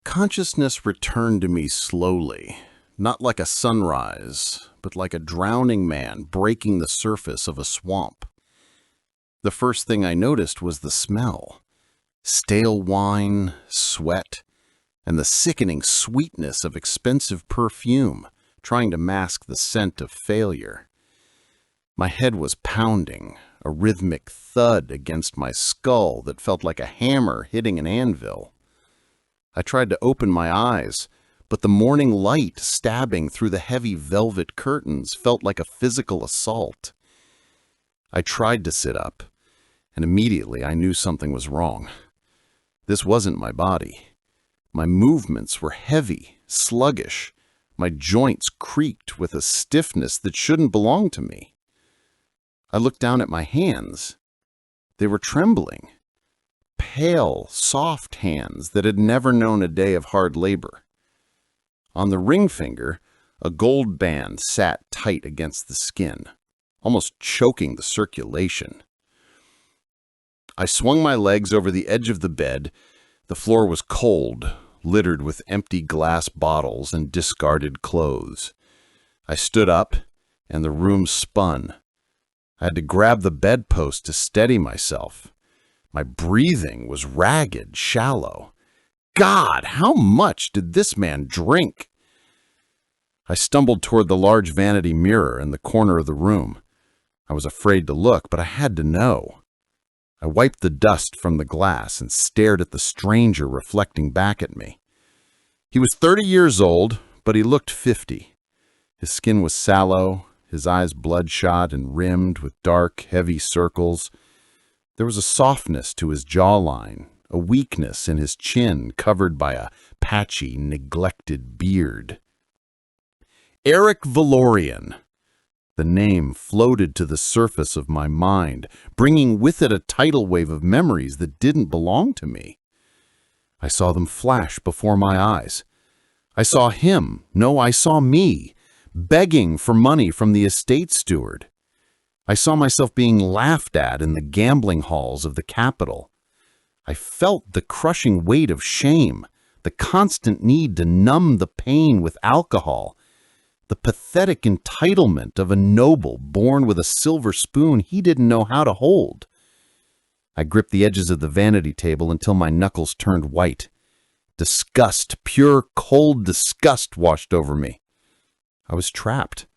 Consciousness returned to me slowly, not like a sunrise, but like a drowning man breaking the surface of a swamp. The first thing I noticed was the smell. Stale wine, sweat, and the sickening sweetness of expensive perfume trying to mask the scent of failure. My head was pounding, a rhythmic thud against my skull that felt like a hammer hitting an anvil. I tried to open my eyes, but the morning light stabbing through the heavy velvet curtains felt like a physical assault. I tried to sit up, and immediately I knew something was wrong. This wasn't my body. My movements were heavy, sluggish. My joints creaked with a stiffness that shouldn't belong to me. I looked down at my hands. They were trembling. Pale, soft hands that had never known a day of hard labor. On the ring finger, a gold band sat tight against the skin, almost choking the circulation. I swung my legs over the edge of the bed. The floor was cold, littered with empty glass bottles and discarded clothes. I stood up, and the room spun. I had to grab the bedpost to steady myself. My breathing was ragged, shallow. God, how much did this man drink? I stumbled toward the large vanity mirror in the corner of the room. I was afraid to look, but I had to know. I wiped the dust from the glass and stared at the stranger reflecting back at me. He was 30 years old, but he looked 50. His skin was sallow, his eyes bloodshot and rimmed with dark, heavy circles. There was a softness to his jawline, a weakness in his chin covered by a patchy, neglected beard. Aric Valorian. The name floated to the surface of my mind, bringing with it a tidal wave of memories that didn't belong to me. I saw them flash before my eyes. I saw him, no, I saw me, begging for money from the estate steward. I saw myself being laughed at in the gambling halls of the capital. I felt the crushing weight of shame, the constant need to numb the pain with alcohol, the pathetic entitlement of a noble born with a silver spoon he didn't know how to hold. I gripped the edges of the vanity table until my knuckles turned white. Disgust, pure, cold disgust washed over me. I was trapped.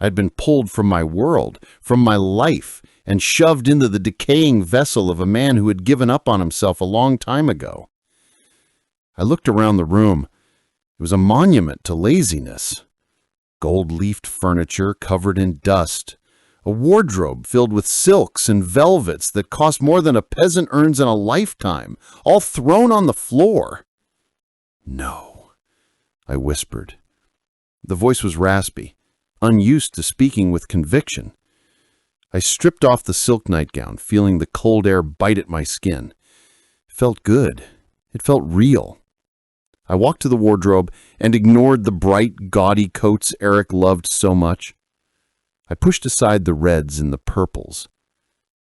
I had been pulled from my world, from my life, and shoved into the decaying vessel of a man who had given up on himself a long time ago. I looked around the room. It was a monument to laziness. Gold-leafed furniture covered in dust, a wardrobe filled with silks and velvets that cost more than a peasant earns in a lifetime, all thrown on the floor. "No," I whispered. The voice was raspy, unused to speaking with conviction. I stripped off the silk nightgown, feeling the cold air bite at my skin. It felt good. It felt real. I walked to the wardrobe and ignored the bright, gaudy coats Aric loved so much. I pushed aside the reds and the purples.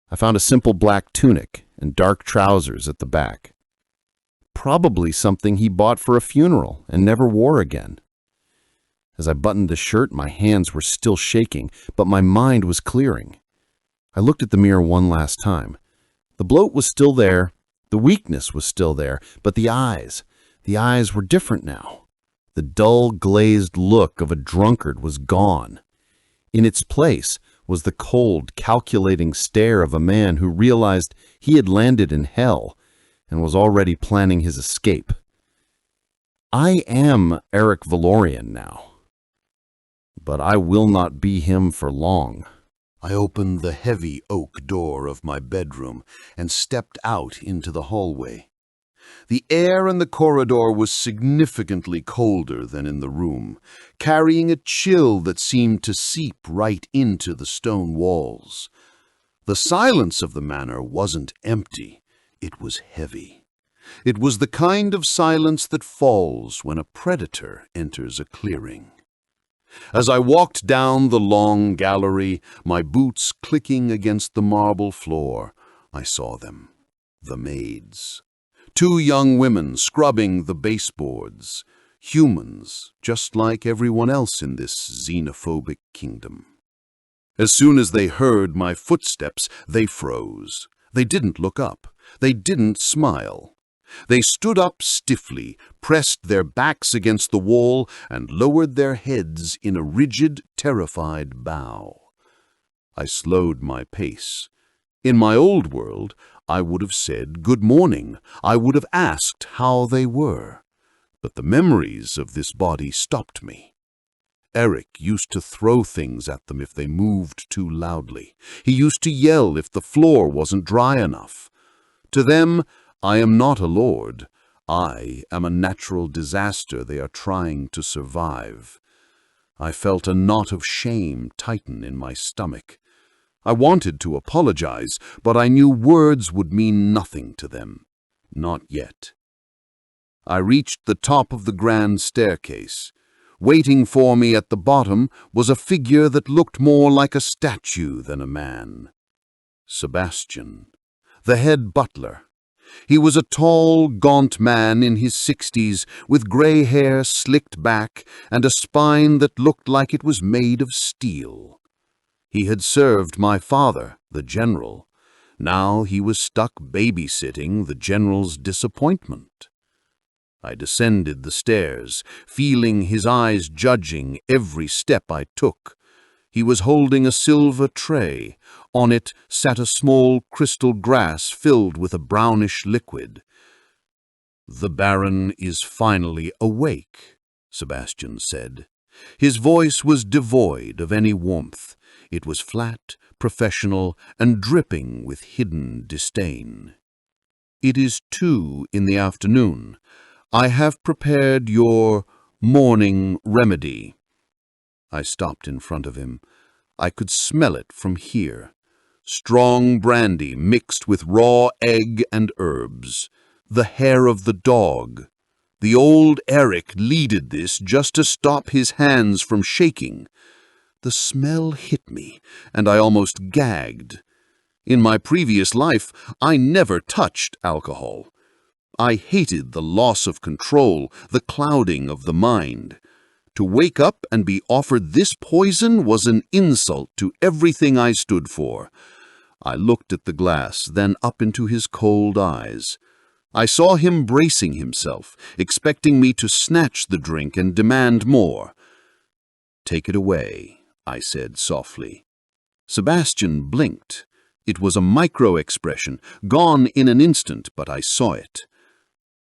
I found a simple black tunic and dark trousers at the back. Probably something he bought for a funeral and never wore again. As I buttoned the shirt, my hands were still shaking, but my mind was clearing. I looked at the mirror one last time. The bloat was still there, the weakness was still there, but the eyes were different now. The dull, glazed look of a drunkard was gone. In its place was the cold, calculating stare of a man who realized he had landed in hell and was already planning his escape. I am Aric Valorian now. But I will not be him for long. I opened the heavy oak door of my bedroom and stepped out into the hallway. The air in the corridor was significantly colder than in the room, carrying a chill that seemed to seep right into the stone walls. The silence of the manor wasn't empty, it was heavy. It was the kind of silence that falls when a predator enters a clearing. As I walked down the long gallery, my boots clicking against the marble floor, I saw them, the maids. 2 young women scrubbing the baseboards. Humans, just like everyone else in this xenophobic kingdom. As soon as they heard my footsteps, they froze. They didn't look up. They didn't smile. They stood up stiffly, pressed their backs against the wall, and lowered their heads in a rigid, terrified bow. I slowed my pace. In my old world, I would have said good morning. I would have asked how they were. But the memories of this body stopped me. Aric used to throw things at them if they moved too loudly. He used to yell if the floor wasn't dry enough. To them, I am not a lord. I am a natural disaster they are trying to survive. I felt a knot of shame tighten in my stomach. I wanted to apologize, but I knew words would mean nothing to them. Not yet. I reached the top of the grand staircase. Waiting for me at the bottom was a figure that looked more like a statue than a man. Sebastian, the head butler. He was a tall, gaunt man in his 60s, with gray hair slicked back and a spine that looked like it was made of steel. He had served my father, the general. Now he was stuck babysitting the general's disappointment. I descended the stairs, feeling his eyes judging every step I took. He was holding a silver tray. On it sat a small crystal glass filled with a brownish liquid. "The Baron is finally awake," Sebastian said. His voice was devoid of any warmth. It was flat, professional, and dripping with hidden disdain. "It is 2 in the afternoon. I have prepared your morning remedy." I stopped in front of him. I could smell it from here. Strong brandy mixed with raw egg and herbs. The hair of the dog. The old Aric needed this just to stop his hands from shaking. The smell hit me, and I almost gagged. In my previous life, I never touched alcohol. I hated the loss of control, the clouding of the mind. To wake up and be offered this poison was an insult to everything I stood for. I looked at the glass, then up into his cold eyes. I saw him bracing himself, expecting me to snatch the drink and demand more. "Take it away," I said softly. Sebastian blinked. It was a micro-expression, gone in an instant, but I saw it.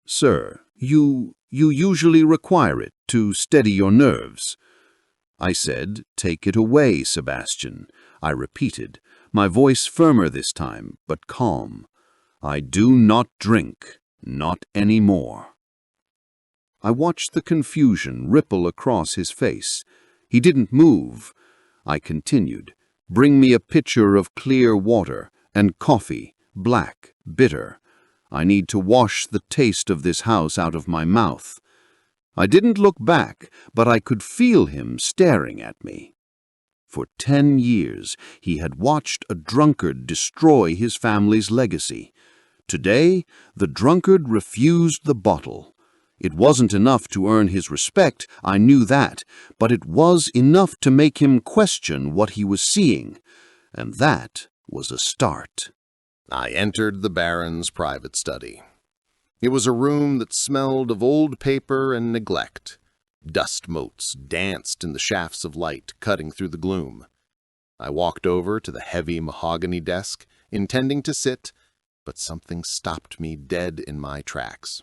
"Sir, you usually require it to steady your nerves." I said, "Take it away, Sebastian." I repeated, my voice firmer this time, but calm. "I do not drink, not any more." I watched the confusion ripple across his face. He didn't move. I continued, "Bring me a pitcher of clear water and coffee, black, bitter. I need to wash the taste of this house out of my mouth." I didn't look back, but I could feel him staring at me. For 10 years, he had watched a drunkard destroy his family's legacy. Today, the drunkard refused the bottle. It wasn't enough to earn his respect, I knew that, but it was enough to make him question what he was seeing, and that was a start. I entered the Baron's private study. It was a room that smelled of old paper and neglect. Dust motes danced in the shafts of light cutting through the gloom. I walked over to the heavy mahogany desk, intending to sit, but something stopped me dead in my tracks.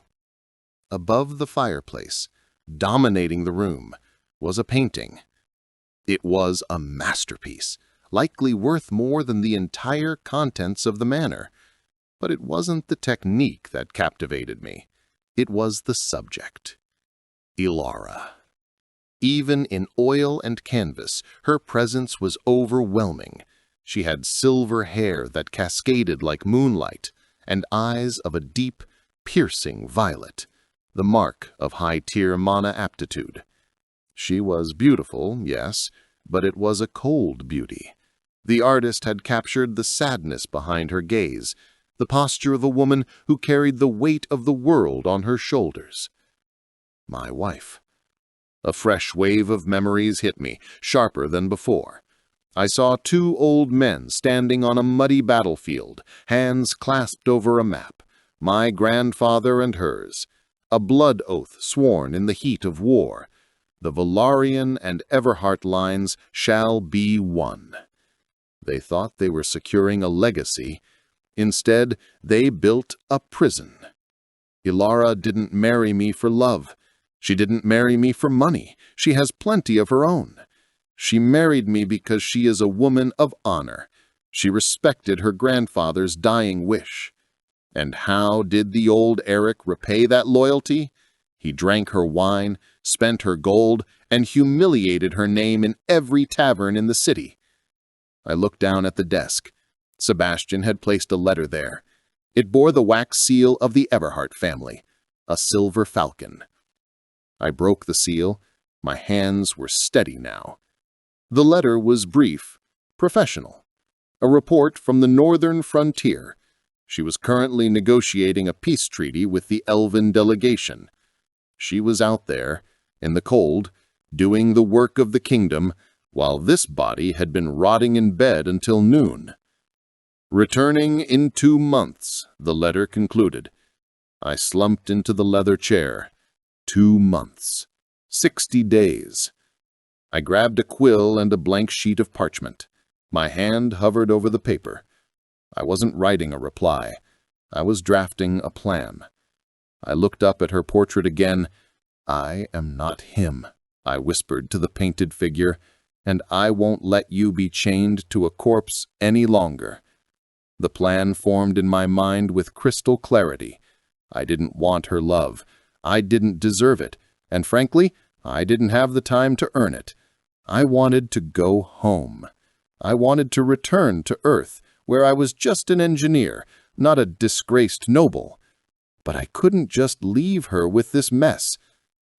Above the fireplace, dominating the room, was a painting. It was a masterpiece, likely worth more than the entire contents of the manor. But it wasn't the technique that captivated me. It was the subject. Ilara. Even in oil and canvas, her presence was overwhelming. She had silver hair that cascaded like moonlight, and eyes of a deep, piercing violet, the mark of high-tier mana aptitude. She was beautiful, yes, but it was a cold beauty. The artist had captured the sadness behind her gaze, the posture of a woman who carried the weight of the world on her shoulders. My wife. A fresh wave of memories hit me, sharper than before. I saw two old men standing on a muddy battlefield, hands clasped over a map, my grandfather and hers, a blood oath sworn in the heat of war. The Valorian and Everhart lines shall be one. They thought they were securing a legacy. Instead, they built a prison. Ilara didn't marry me for love. She didn't marry me for money. She has plenty of her own. She married me because she is a woman of honor. She respected her grandfather's dying wish. And how did the old Aric repay that loyalty? He drank her wine, spent her gold, and humiliated her name in every tavern in the city. I looked down at the desk. Sebastian had placed a letter there. It bore the wax seal of the Everhart family, a silver falcon. I broke the seal. My hands were steady now. The letter was brief, professional. A report from the northern frontier. She was currently negotiating a peace treaty with the Elven delegation. She was out there, in the cold, doing the work of the kingdom, while this body had been rotting in bed until noon. Returning in 2 months, the letter concluded. I slumped into the leather chair. 2 months. 60 days. I grabbed a quill and a blank sheet of parchment. My hand hovered over the paper. I wasn't writing a reply. I was drafting a plan. I looked up at her portrait again. I am not him, I whispered to the painted figure, and I won't let you be chained to a corpse any longer. The plan formed in my mind with crystal clarity. I didn't want her love. I didn't deserve it, and frankly, I didn't have the time to earn it. I wanted to go home. I wanted to return to Earth, where I was just an engineer, not a disgraced noble. But I couldn't just leave her with this mess.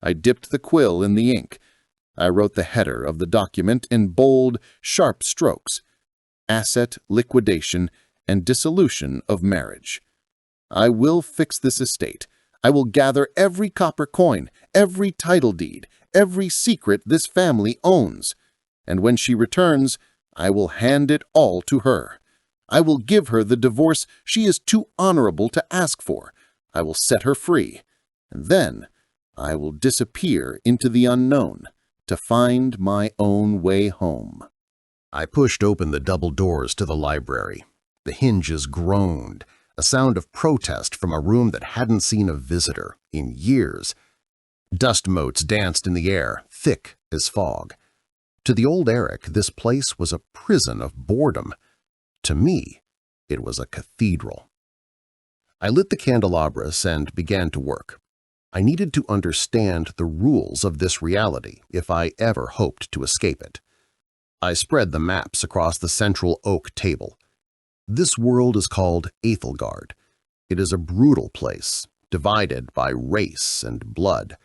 I dipped the quill in the ink. I wrote the header of the document in bold, sharp strokes. Asset liquidation and dissolution of marriage. I will fix this estate. I will gather every copper coin, every title deed, every secret this family owns. And when she returns, I will hand it all to her. I will give her the divorce she is too honorable to ask for. I will set her free. And then I will disappear into the unknown to find my own way home. I pushed open the double doors to the library. The hinges groaned, a sound of protest from a room that hadn't seen a visitor in years. Dust motes danced in the air, thick as fog. To the old Aric, this place was a prison of boredom. To me, it was a cathedral. I lit the candelabras and began to work. I needed to understand the rules of this reality if I ever hoped to escape it. I spread the maps across the central oak table. This world is called Aethelgard. It is a brutal place, divided by race and blood.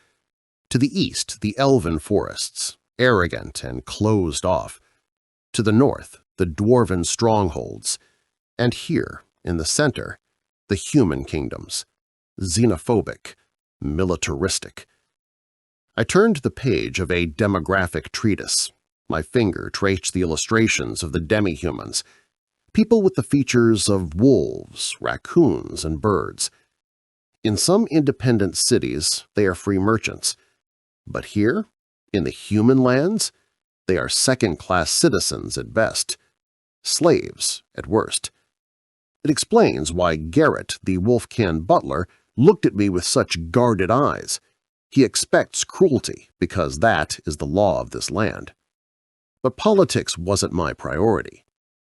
To the east, the elven forests, arrogant and closed off. To the north, the dwarven strongholds. And here, in the center, the human kingdoms, xenophobic, militaristic. I turned the page of a demographic treatise. My finger traced the illustrations of the demi-humans, people with the features of wolves, raccoons, and birds. In some independent cities, they are free merchants. But here, in the human lands, they are second-class citizens at best, slaves at worst. It explains why Garrett, the Wolfkin butler, looked at me with such guarded eyes. He expects cruelty because that is the law of this land. But politics wasn't my priority.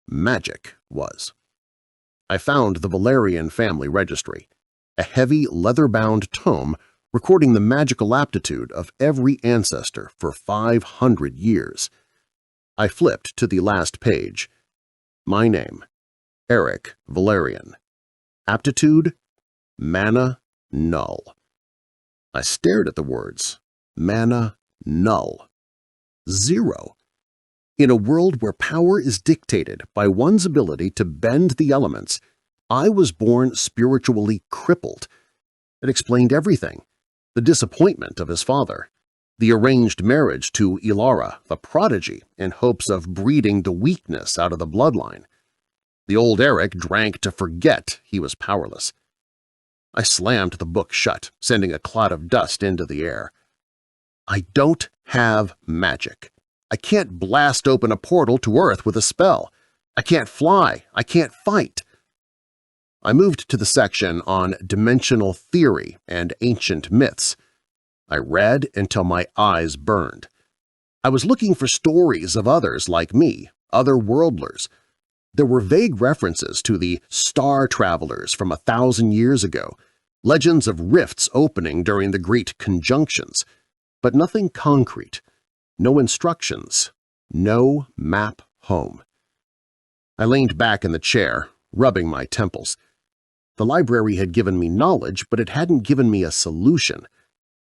Magic was. I found the Valorian family registry, a heavy leather-bound tome recording the magical aptitude of every ancestor for 500 years. I flipped to the last page. My name, Aric Valorian. Aptitude, mana null. I stared at the words. Mana null. 0. In a world where power is dictated by one's ability to bend the elements, I was born spiritually crippled. It explained everything. The disappointment of his father, the arranged marriage to Ilara, the prodigy, in hopes of breeding the weakness out of the bloodline. The old Aric drank to forget he was powerless. I slammed the book shut, sending a cloud of dust into the air. I don't have magic. I can't blast open a portal to Earth with a spell. I can't fly. I can't fight. I moved to the section on dimensional theory and ancient myths. I read until my eyes burned. I was looking for stories of others like me, other worldlers. There were vague references to the star travelers from 1,000 years ago, legends of rifts opening during the Great Conjunctions, but nothing concrete, no instructions, no map home. I leaned back in the chair, rubbing my temples. The library had given me knowledge, but it hadn't given me a solution.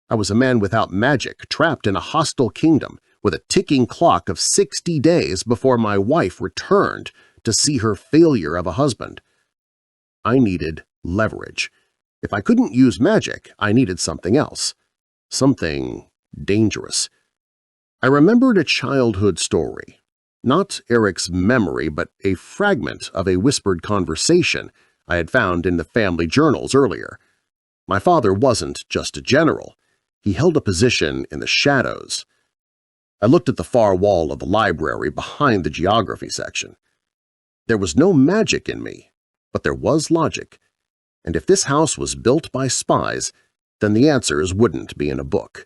I was a man without magic, trapped in a hostile kingdom, with a ticking clock of 60 days before my wife returned to see her failure of a husband. I needed leverage. If I couldn't use magic, I needed something else. Something dangerous. I remembered a childhood story. Not Aric's memory, but a fragment of a whispered conversation I had found in the family journals earlier. My father wasn't just a general. He held a position in the shadows. I looked at the far wall of the library behind the geography section. There was no magic in me, but there was logic. And if this house was built by spies, then the answers wouldn't be in a book.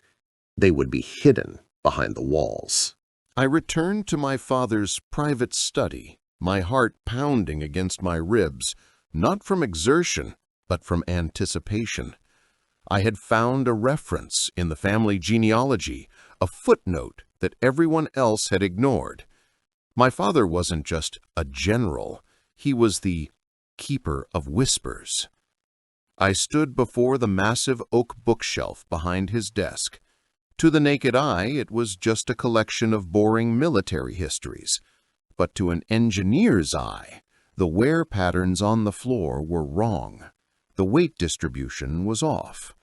They would be hidden behind the walls. I returned to my father's private study, my heart pounding against my ribs, not from exertion, but from anticipation. I had found a reference in the family genealogy, a footnote that everyone else had ignored. My father wasn't just a general, he was the keeper of whispers. I stood before the massive oak bookshelf behind his desk. To the naked eye, it was just a collection of boring military histories. But to an engineer's eye, the wear patterns on the floor were wrong. The weight distribution was off.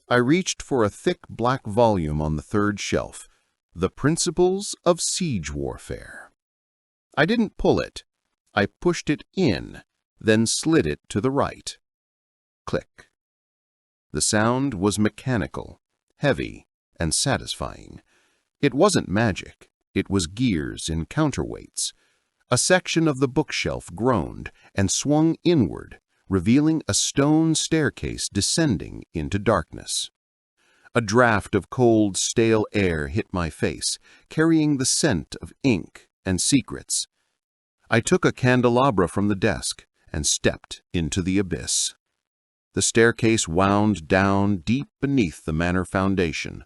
I reached for a thick black volume on the third shelf, The Principles of Siege Warfare. I didn't pull it. I pushed it in, then slid it to the right. Click. The sound was mechanical, heavy, and satisfying. It wasn't magic. It was gears in counterweights. A section of the bookshelf groaned and swung inward, revealing a stone staircase descending into darkness. A draft of cold, stale air hit my face, carrying the scent of ink and secrets. I took a candelabra from the desk and stepped into the abyss. The staircase wound down deep beneath the manor foundation.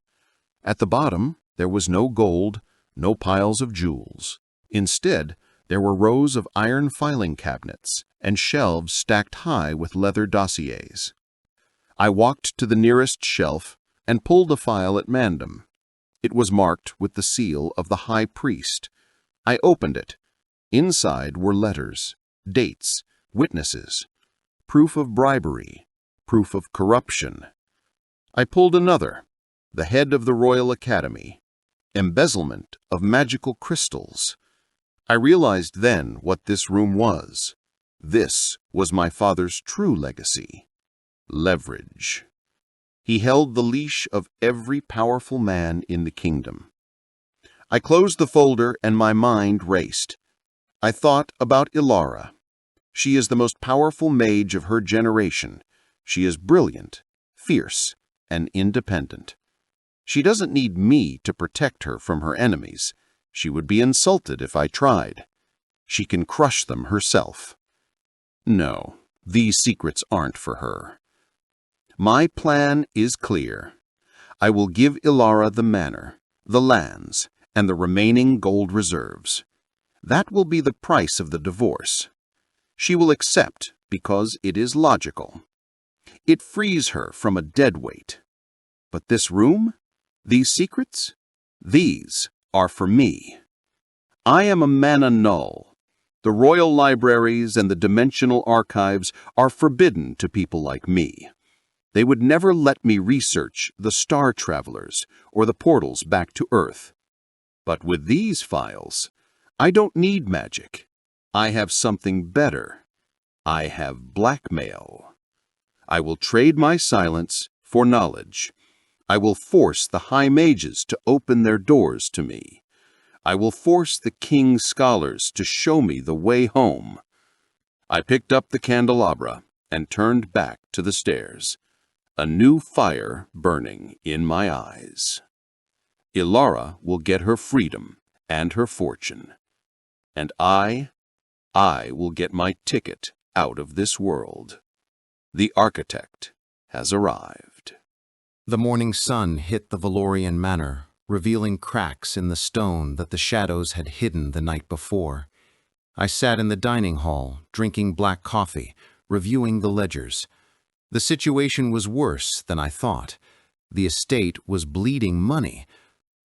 At the bottom, there was no gold, no piles of jewels. Instead, there were rows of iron filing cabinets and shelves stacked high with leather dossiers. I walked to the nearest shelf and pulled a file at random. It was marked with the seal of the high priest. I opened it. Inside were letters, dates, witnesses, proof of bribery, proof of corruption. I pulled another, the head of the Royal Academy, embezzlement of magical crystals. I realized then what this room was. This was my father's true legacy. Leverage. He held the leash of every powerful man in the kingdom. I closed the folder and my mind raced. I thought about Ilara. She is the most powerful mage of her generation. She is brilliant, fierce, and independent. She doesn't need me to protect her from her enemies. She would be insulted if I tried. She can crush them herself. No, these secrets aren't for her. My plan is clear. I will give Ilara the manor, the lands, and the remaining gold reserves. That will be the price of the divorce. She will accept because it is logical. It frees her from a deadweight. But this room, these secrets, these are for me. I am a mana null. The royal libraries and the dimensional archives are forbidden to people like me. They would never let me research the star travelers or the portals back to Earth. But with these files, I don't need magic. I have something better. I have blackmail. I will trade my silence for knowledge. I will force the high mages to open their doors to me. I will force the king's scholars to show me the way home. I picked up the candelabra and turned back to the stairs, a new fire burning in my eyes. Ilara will get her freedom and her fortune, and I will get my ticket out of this world. The architect has arrived. The morning sun hit the Valorian manor, revealing cracks in the stone that the shadows had hidden the night before. I sat in the dining hall, drinking black coffee, reviewing the ledgers. The situation was worse than I thought. The estate was bleeding money,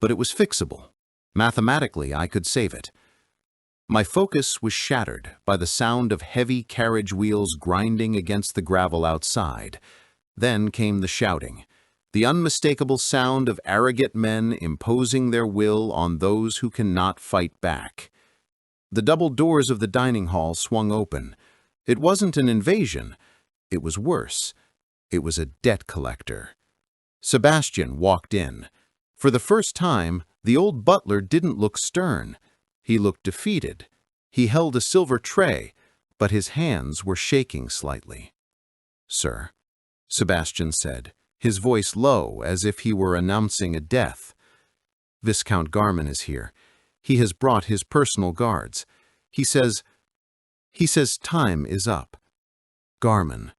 but it was fixable. Mathematically, I could save it. My focus was shattered by the sound of heavy carriage wheels grinding against the gravel outside. Then came the shouting, the unmistakable sound of arrogant men imposing their will on those who cannot fight back. The double doors of the dining hall swung open. It wasn't an invasion. It was worse. It was a debt collector. Sebastian walked in. For the first time, the old butler didn't look stern. He looked defeated. He held a silver tray, but his hands were shaking slightly. "Sir," Sebastian said, his voice low as if he were announcing a death. "Viscount Garman is here. He has brought his personal guards. He says time is up." Garman.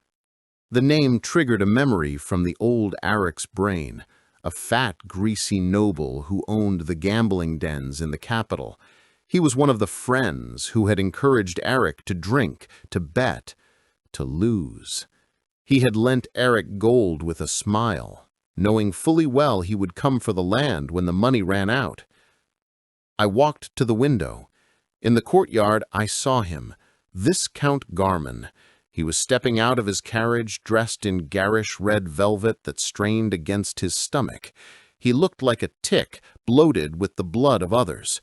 The name triggered a memory from the old Aric's brain, a fat, greasy noble who owned the gambling dens in the capital. He was one of the friends who had encouraged Aric to drink, to bet, to lose. He had lent Aric gold with a smile, knowing fully well he would come for the land when the money ran out. I walked to the window. In the courtyard, I saw him, Viscount Garman. He was stepping out of his carriage dressed in garish red velvet that strained against his stomach. He looked like a tick, bloated with the blood of others.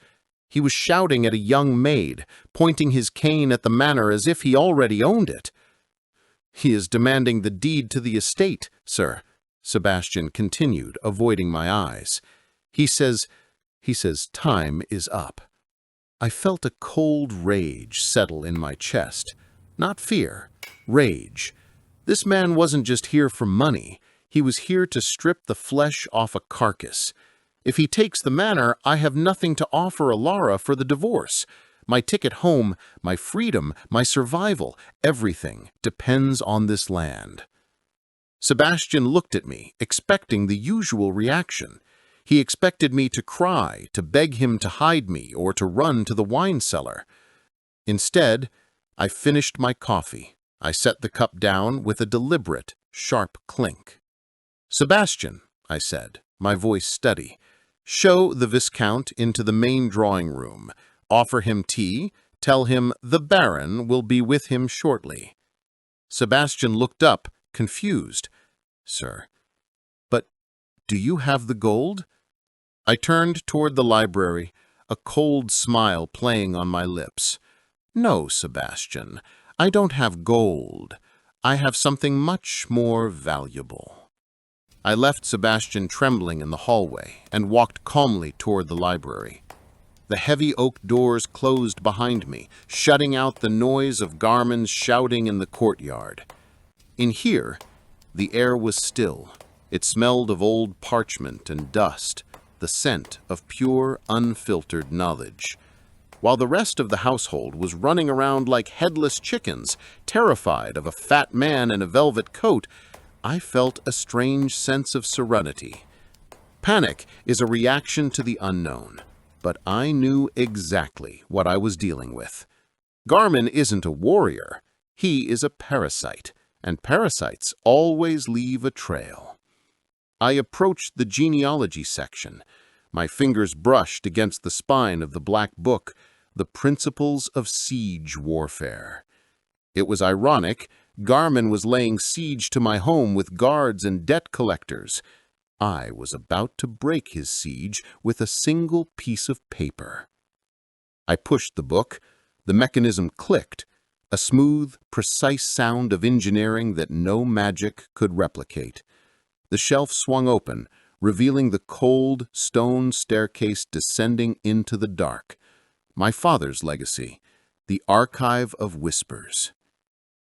He was shouting at a young maid, pointing his cane at the manor as if he already owned it. "He is demanding the deed to the estate, sir," Sebastian continued, avoiding my eyes. He says time is up." I felt a cold rage settle in my chest. Not fear, rage. This man wasn't just here for money. He was here to strip the flesh off a carcass. If he takes the manor, I have nothing to offer Ilara for the divorce. My ticket home, my freedom, my survival, everything depends on this land. Sebastian looked at me, expecting the usual reaction. He expected me to cry, to beg him to hide me, or to run to the wine cellar. Instead, I finished my coffee. I set the cup down with a deliberate, sharp clink. "Sebastian," I said, my voice steady, "show the Viscount into the main drawing room. Offer him tea. Tell him the Baron will be with him shortly." Sebastian looked up, confused. "Sir, but do you have the gold?" I turned toward the library, a cold smile playing on my lips. "No, Sebastian, I don't have gold. I have something much more valuable." I left Sebastian trembling in the hallway and walked calmly toward the library. The heavy oak doors closed behind me, shutting out the noise of Garman's shouting in the courtyard. In here, the air was still. It smelled of old parchment and dust, the scent of pure, unfiltered knowledge. While the rest of the household was running around like headless chickens, terrified of a fat man in a velvet coat, I felt a strange sense of serenity. Panic is a reaction to the unknown, but I knew exactly what I was dealing with. Garman isn't a warrior. He is a parasite, and parasites always leave a trail. I approached the genealogy section. My fingers brushed against the spine of the black book. The Principles of Siege Warfare. It was ironic. Garmin was laying siege to my home with guards and debt collectors. I was about to break his siege with a single piece of paper. I pushed the book. The mechanism clicked, a smooth, precise sound of engineering that no magic could replicate. The shelf swung open, revealing the cold, stone staircase descending into the dark. My father's legacy, the Archive of Whispers.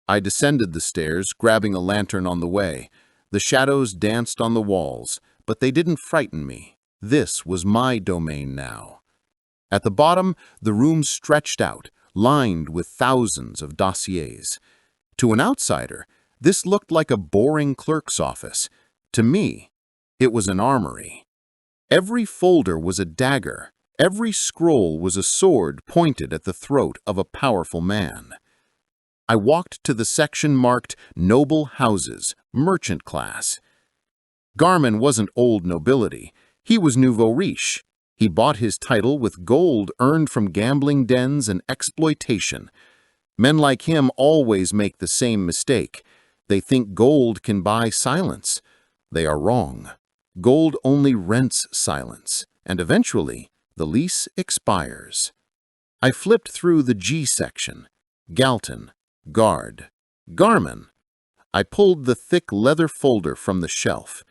I descended the stairs, grabbing a lantern on the way. The shadows danced on the walls, but they didn't frighten me. This was my domain now. At the bottom, the room stretched out, lined with thousands of dossiers. To an outsider, this looked like a boring clerk's office. To me, it was an armory. Every folder was a dagger. Every scroll was a sword pointed at the throat of a powerful man. I walked to the section marked Noble Houses, Merchant Class. Garmin wasn't old nobility. He was nouveau riche. He bought his title with gold earned from gambling dens and exploitation. Men like him always make the same mistake. They think gold can buy silence. They are wrong. Gold only rents silence, and eventually the lease expires. I flipped through the G section. Galton, Guard, Garmin. I pulled the thick leather folder from the shelf.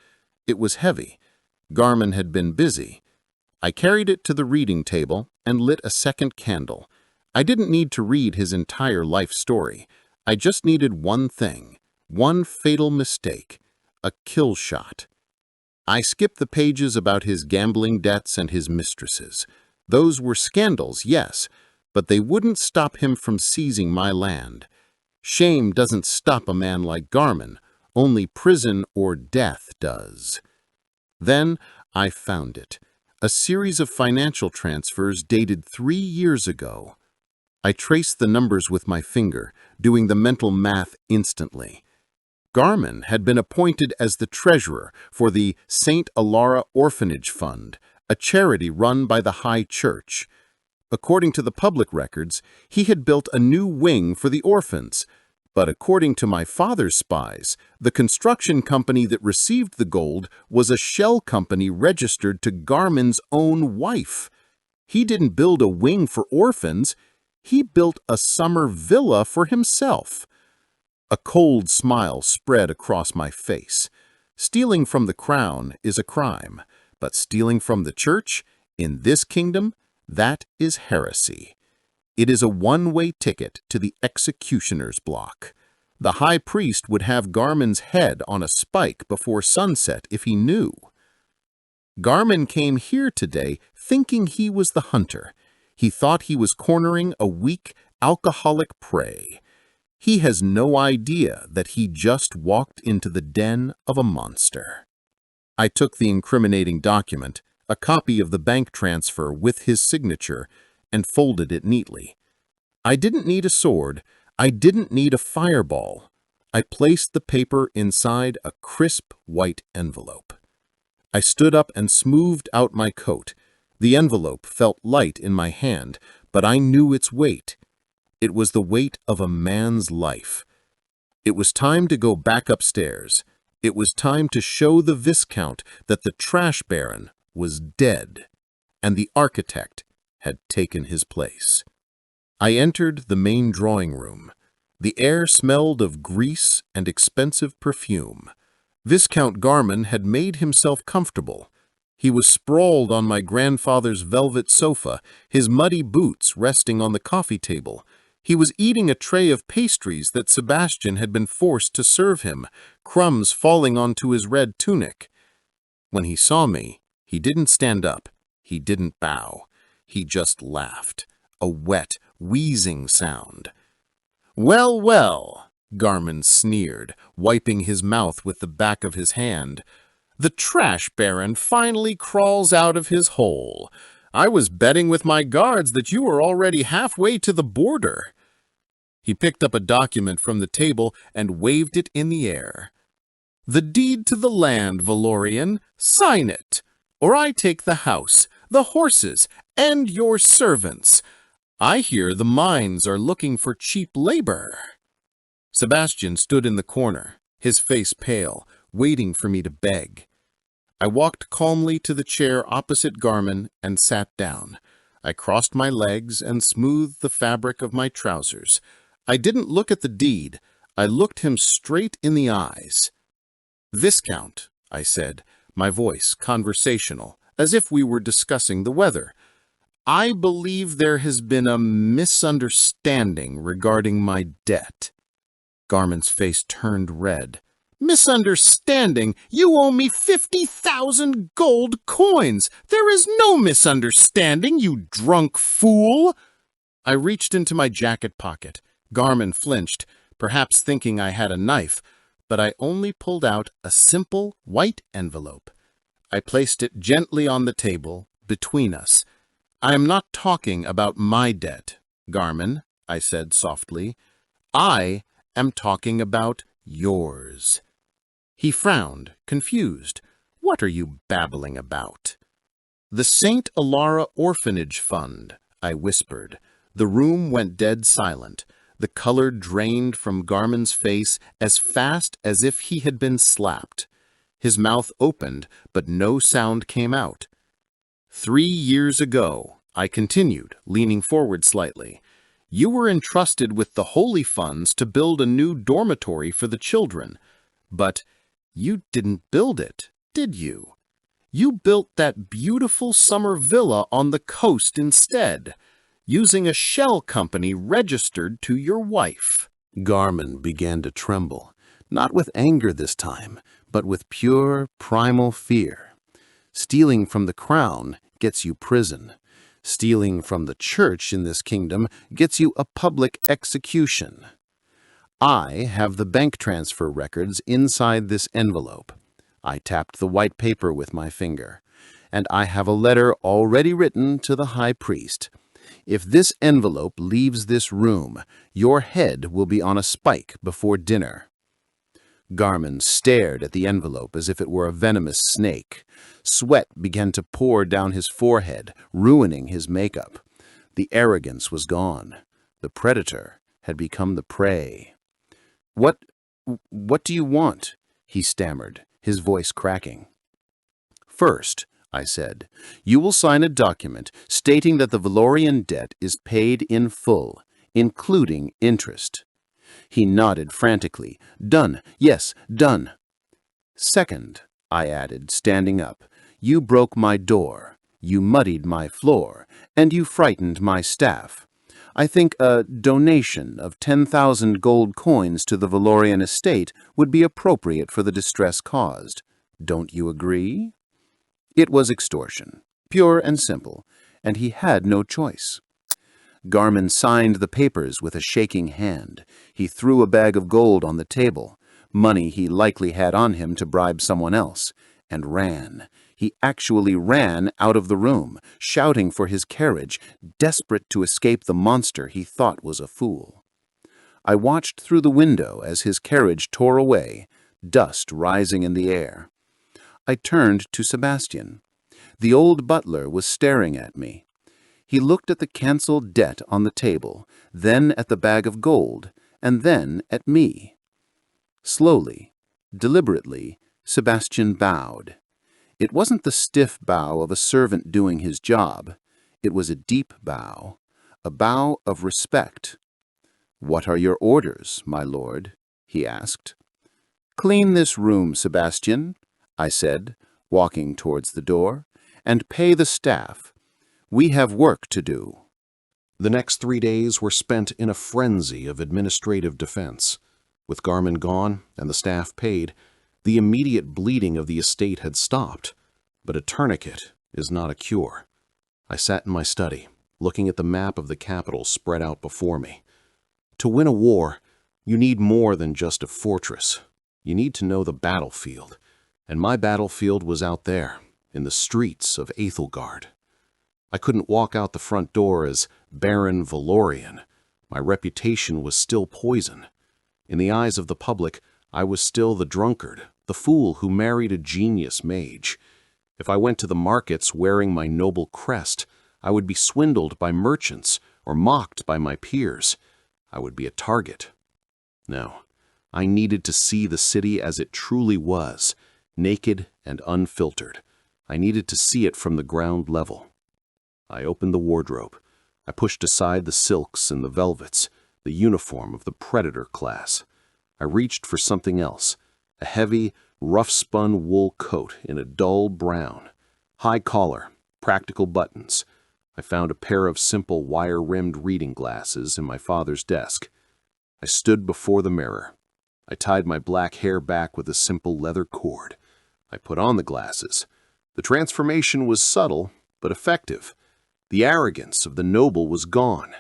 It was heavy. Garmin had been busy. I carried it to the reading table and lit a second candle. I didn't need to read his entire life story. I just needed one thing, one fatal mistake, a kill shot. I skipped the pages about his gambling debts and his mistresses. Those were scandals, yes, but they wouldn't stop him from seizing my land. Shame doesn't stop a man like Garmin. Only prison or death does. Then I found it. A series of financial transfers dated 3 years ago. I traced the numbers with my finger, doing the mental math instantly. Garmin had been appointed as the treasurer for the St. Alara Orphanage Fund, a charity run by the High Church. According to the public records, he had built a new wing for the orphans. But according to my father's spies, the construction company that received the gold was a shell company registered to Garmin's own wife. He didn't build a wing for orphans. He built a summer villa for himself. A cold smile spread across my face. Stealing from the crown is a crime, but stealing from the church, in this kingdom, that is heresy. It is a one-way ticket to the executioner's block. The high priest would have Garmin's head on a spike before sunset if he knew. Garmin came here today thinking he was the hunter. He thought he was cornering a weak, alcoholic prey. He has no idea that he just walked into the den of a monster. I took the incriminating document, a copy of the bank transfer with his signature, and folded it neatly. I didn't need a sword. I didn't need a fireball. I placed the paper inside a crisp white envelope. I stood up and smoothed out my coat. The envelope felt light in my hand, but I knew its weight. It was the weight of a man's life. It was time to go back upstairs. It was time to show the Viscount that the trash baron was dead, and the architect had taken his place. I entered the main drawing room. The air smelled of grease and expensive perfume. Viscount Garmin had made himself comfortable. He was sprawled on my grandfather's velvet sofa, his muddy boots resting on the coffee table. He was eating a tray of pastries that Sebastian had been forced to serve him, crumbs falling onto his red tunic. When he saw me, he didn't stand up. He didn't bow. He just laughed, a wet, wheezing sound. "Well, well," Garmin sneered, wiping his mouth with the back of his hand. "The trash baron finally crawls out of his hole. I was betting with my guards that you were already halfway to the border." He picked up a document from the table and waved it in the air. "The deed to the land, Valorian. Sign it, or I take the house, the horses, and your servants. I hear the mines are looking for cheap labor. Sebastian stood in the corner, his face pale, waiting for me to beg. I walked calmly to the chair opposite Garmin and sat down. I crossed my legs and smoothed the fabric of my trousers. I didn't look at the deed. I looked him straight in the eyes. "Viscount," I said, my voice conversational, as if we were discussing the weather, "I believe there has been a misunderstanding regarding my debt." Garmin's face turned red. "Misunderstanding? You owe me 50,000 gold coins. There is no misunderstanding, you drunk fool." I reached into my jacket pocket. Garmin flinched, perhaps thinking I had a knife, but I only pulled out a simple white envelope. I placed it gently on the table, between us. "I am not talking about my debt, Garmin," I said softly. "I am talking about yours." He frowned, confused. "What are you babbling about?" "The St. Alara Orphanage Fund," I whispered. The room went dead silent. The color drained from Garmin's face as fast as if he had been slapped. His mouth opened, but no sound came out. 3 years ago," I continued, leaning forward slightly, "you were entrusted with the holy funds to build a new dormitory for the children. But you didn't build it, did you? You built that beautiful summer villa on the coast instead, using a shell company registered to your wife." Garmin began to tremble, not with anger this time, but with pure, primal fear. Stealing from the crown gets you prison. Stealing from the church in this kingdom gets you a public execution. I have the bank transfer records inside this envelope. I tapped the white paper with my finger. And I have a letter already written to the high priest. If this envelope leaves this room, your head will be on a spike before dinner." Garmin stared at the envelope as if it were a venomous snake. Sweat began to pour down his forehead, ruining his makeup. The arrogance was gone. The predator had become the prey. What do you want?" he stammered, his voice cracking. "First," I said, "you will sign a document stating that the Valorian debt is paid in full, including interest." He nodded frantically. "Done. Yes, done." "Second," I added, standing up, "you broke my door, you muddied my floor, and you frightened my staff. I think a donation of 10,000 gold coins to the Valorian estate would be appropriate for the distress caused. Don't you agree?" It was extortion, pure and simple, and he had no choice. Garmin signed the papers with a shaking hand. He threw a bag of gold on the table, money he likely had on him to bribe someone else, and ran. He actually ran out of the room, shouting for his carriage, desperate to escape the monster he thought was a fool. I watched through the window as his carriage tore away, dust rising in the air. I turned to Sebastian. The old butler was staring at me. He looked at the cancelled debt on the table, then at the bag of gold, and then at me. Slowly, deliberately, Sebastian bowed. It wasn't the stiff bow of a servant doing his job. It was a deep bow, a bow of respect. "What are your orders, my lord?" he asked. "Clean this room, Sebastian," I said, walking towards the door, "and pay the staff. We have work to do." The next 3 days were spent in a frenzy of administrative defense. With Garmin gone and the staff paid, the immediate bleeding of the estate had stopped, but a tourniquet is not a cure. I sat in my study, looking at the map of the capital spread out before me. To win a war, you need more than just a fortress. You need to know the battlefield, and my battlefield was out there, in the streets of Ethelgard. I couldn't walk out the front door as Baron Valorian. My reputation was still poison. In the eyes of the public, I was still the drunkard, the fool who married a genius mage. If I went to the markets wearing my noble crest, I would be swindled by merchants or mocked by my peers. I would be a target. No, I needed to see the city as it truly was, naked and unfiltered. I needed to see it from the ground level. I opened the wardrobe. I pushed aside the silks and the velvets, the uniform of the predator class. I reached for something else, a heavy, rough-spun wool coat in a dull brown. High collar, practical buttons. I found a pair of simple wire-rimmed reading glasses in my father's desk. I stood before the mirror. I tied my black hair back with a simple leather cord. I put on the glasses. The transformation was subtle, but effective. The arrogance of the noble was gone.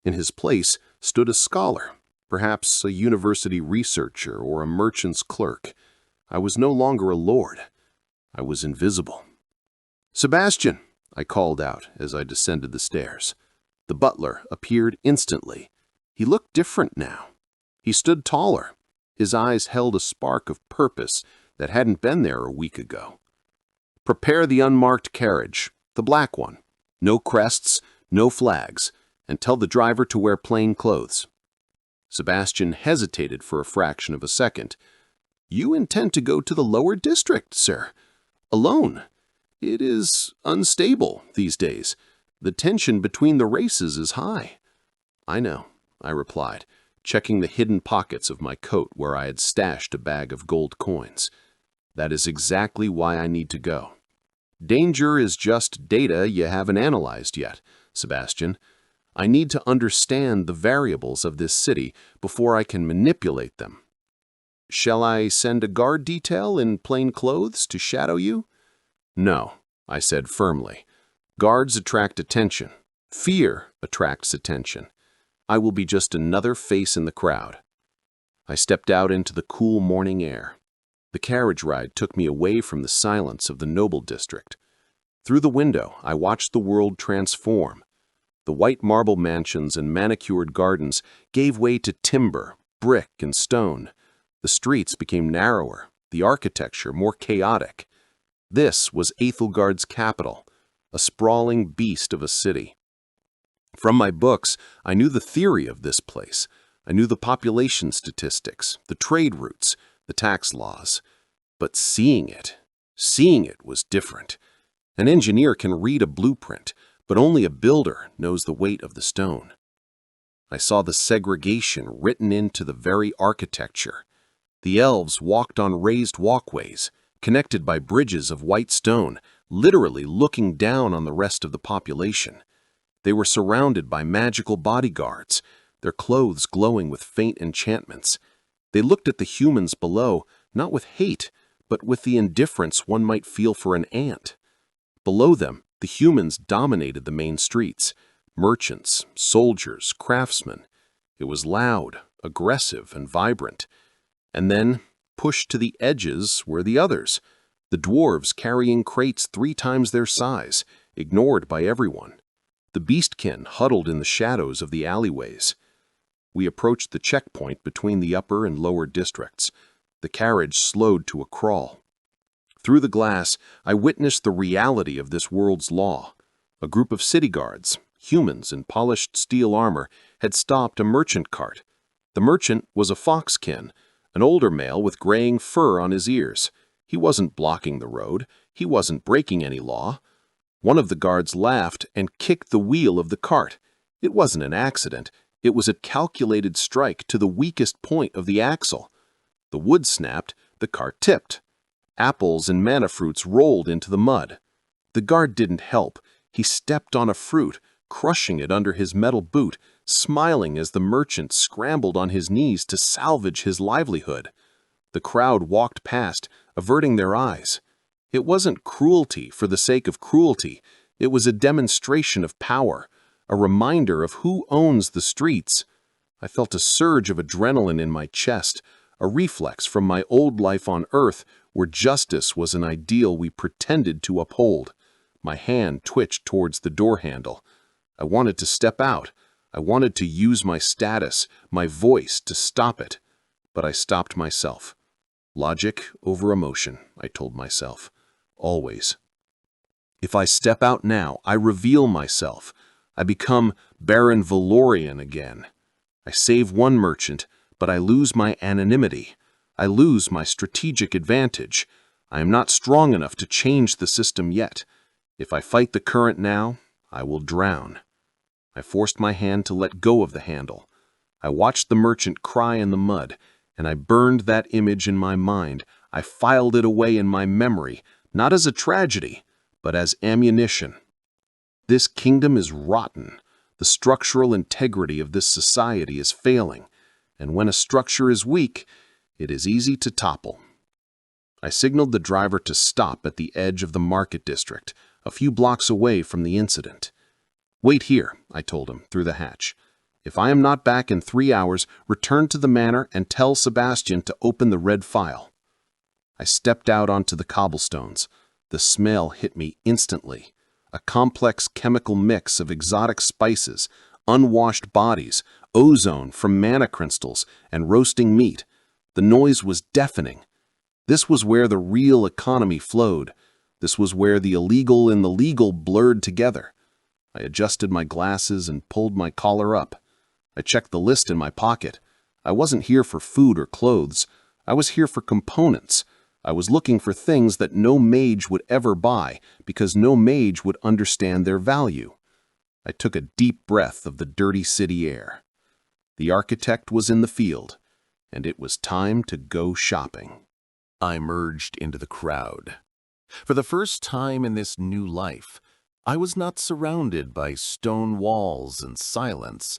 In his place stood a scholar, perhaps a university researcher or a merchant's clerk. I was no longer a lord. I was invisible. "Sebastian," I called out as I descended the stairs. The butler appeared instantly. He looked different now. He stood taller. His eyes held a spark of purpose that hadn't been there a week ago. "Prepare the unmarked carriage, the black one. No crests, no flags, and tell the driver to wear plain clothes." Sebastian hesitated for a fraction of a second. "You intend to go to the lower district, sir? Alone? It is unstable these days. The tension between the races is high." "I know," I replied, checking the hidden pockets of my coat where I had stashed a bag of gold coins. "That is exactly why I need to go. Danger is just data you haven't analyzed yet, Sebastian. I need to understand the variables of this city before I can manipulate them. Shall I send a guard detail in plain clothes to shadow you?" "No," I said firmly. "Guards attract attention. Fear attracts attention. I will be just another face in the crowd." I stepped out into the cool morning air. The carriage ride took me away from the silence of the noble district. Through the window, I watched the world transform. The white marble mansions and manicured gardens gave way to timber, brick, and stone. The streets became narrower, the architecture more chaotic. This was Aethelgard's capital, a sprawling beast of a city. From my books, I knew the theory of this place. I knew the population statistics, the trade routes, the tax laws. But seeing it was different. An engineer can read a blueprint, but only a builder knows the weight of the stone. I saw the segregation written into the very architecture. The elves walked on raised walkways, connected by bridges of white stone, literally looking down on the rest of the population. They were surrounded by magical bodyguards, their clothes glowing with faint enchantments. They looked at the humans below, not with hate, but with the indifference one might feel for an ant. Below them, the humans dominated the main streets. Merchants, soldiers, craftsmen. It was loud, aggressive, and vibrant. And then, pushed to the edges, were the others. The dwarves carrying crates 3 times their size, ignored by everyone. The beastkin huddled in the shadows of the alleyways. We approached the checkpoint between the upper and lower districts. The carriage slowed to a crawl. Through the glass, I witnessed the reality of this world's law. A group of city guards, humans in polished steel armor, had stopped a merchant cart. The merchant was a foxkin, an older male with graying fur on his ears. He wasn't blocking the road. He wasn't breaking any law. One of the guards laughed and kicked the wheel of the cart. It wasn't an accident. It was a calculated strike to the weakest point of the axle. The wood snapped, the cart tipped. Apples and manna fruits rolled into the mud. The guard didn't help. He stepped on a fruit, crushing it under his metal boot, smiling as the merchant scrambled on his knees to salvage his livelihood. The crowd walked past, averting their eyes. It wasn't cruelty for the sake of cruelty. It was a demonstration of power, a reminder of who owns the streets. I felt a surge of adrenaline in my chest, a reflex from my old life on Earth where justice was an ideal we pretended to uphold. My hand twitched towards the door handle. I wanted to step out. I wanted to use my status, my voice, to stop it. But I stopped myself. Logic over emotion, I told myself. Always. If I step out now, I reveal myself. I become Baron Valorian again. I save one merchant, but I lose my anonymity. I lose my strategic advantage. I am not strong enough to change the system yet. If I fight the current now, I will drown. I forced my hand to let go of the handle. I watched the merchant cry in the mud, and I burned that image in my mind. I filed it away in my memory, not as a tragedy, but as ammunition. This kingdom is rotten. The structural integrity of this society is failing, and when a structure is weak, it is easy to topple. I signaled the driver to stop at the edge of the market district, a few blocks away from the incident. "Wait here," I told him through the hatch. "If I am not back in 3 hours, return to the manor and tell Sebastian to open the red file." I stepped out onto the cobblestones. The smell hit me instantly. A complex chemical mix of exotic spices, unwashed bodies, ozone from mana crystals, and roasting meat. The noise was deafening. This was where the real economy flowed. This was where the illegal and the legal blurred together. I adjusted my glasses and pulled my collar up. I checked the list in my pocket. I wasn't here for food or clothes. I was here for components. I was looking for things that no mage would ever buy because no mage would understand their value. I took a deep breath of the dirty city air. The architect was in the field, and it was time to go shopping. I merged into the crowd. For the first time in this new life, I was not surrounded by stone walls and silence.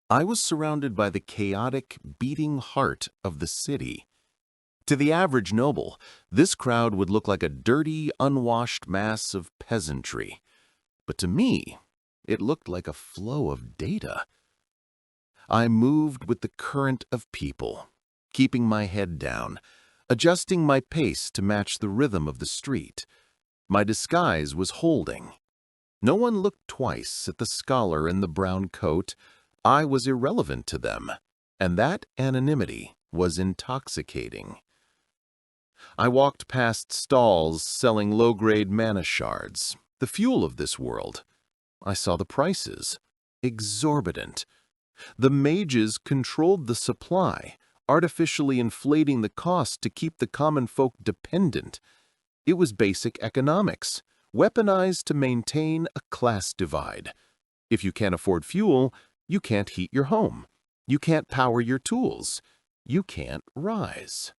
I was surrounded by the chaotic, beating heart of the city. To the average noble, this crowd would look like a dirty, unwashed mass of peasantry. But to me, it looked like a flow of data. I moved with the current of people, keeping my head down, adjusting my pace to match the rhythm of the street. My disguise was holding. No one looked twice at the scholar in the brown coat. I was irrelevant to them, and that anonymity was intoxicating. I walked past stalls selling low-grade mana shards, the fuel of this world. I saw the prices. Exorbitant. The mages controlled the supply, artificially inflating the cost to keep the common folk dependent. It was basic economics, weaponized to maintain a class divide. If you can't afford fuel, you can't heat your home. You can't power your tools. You can't rise.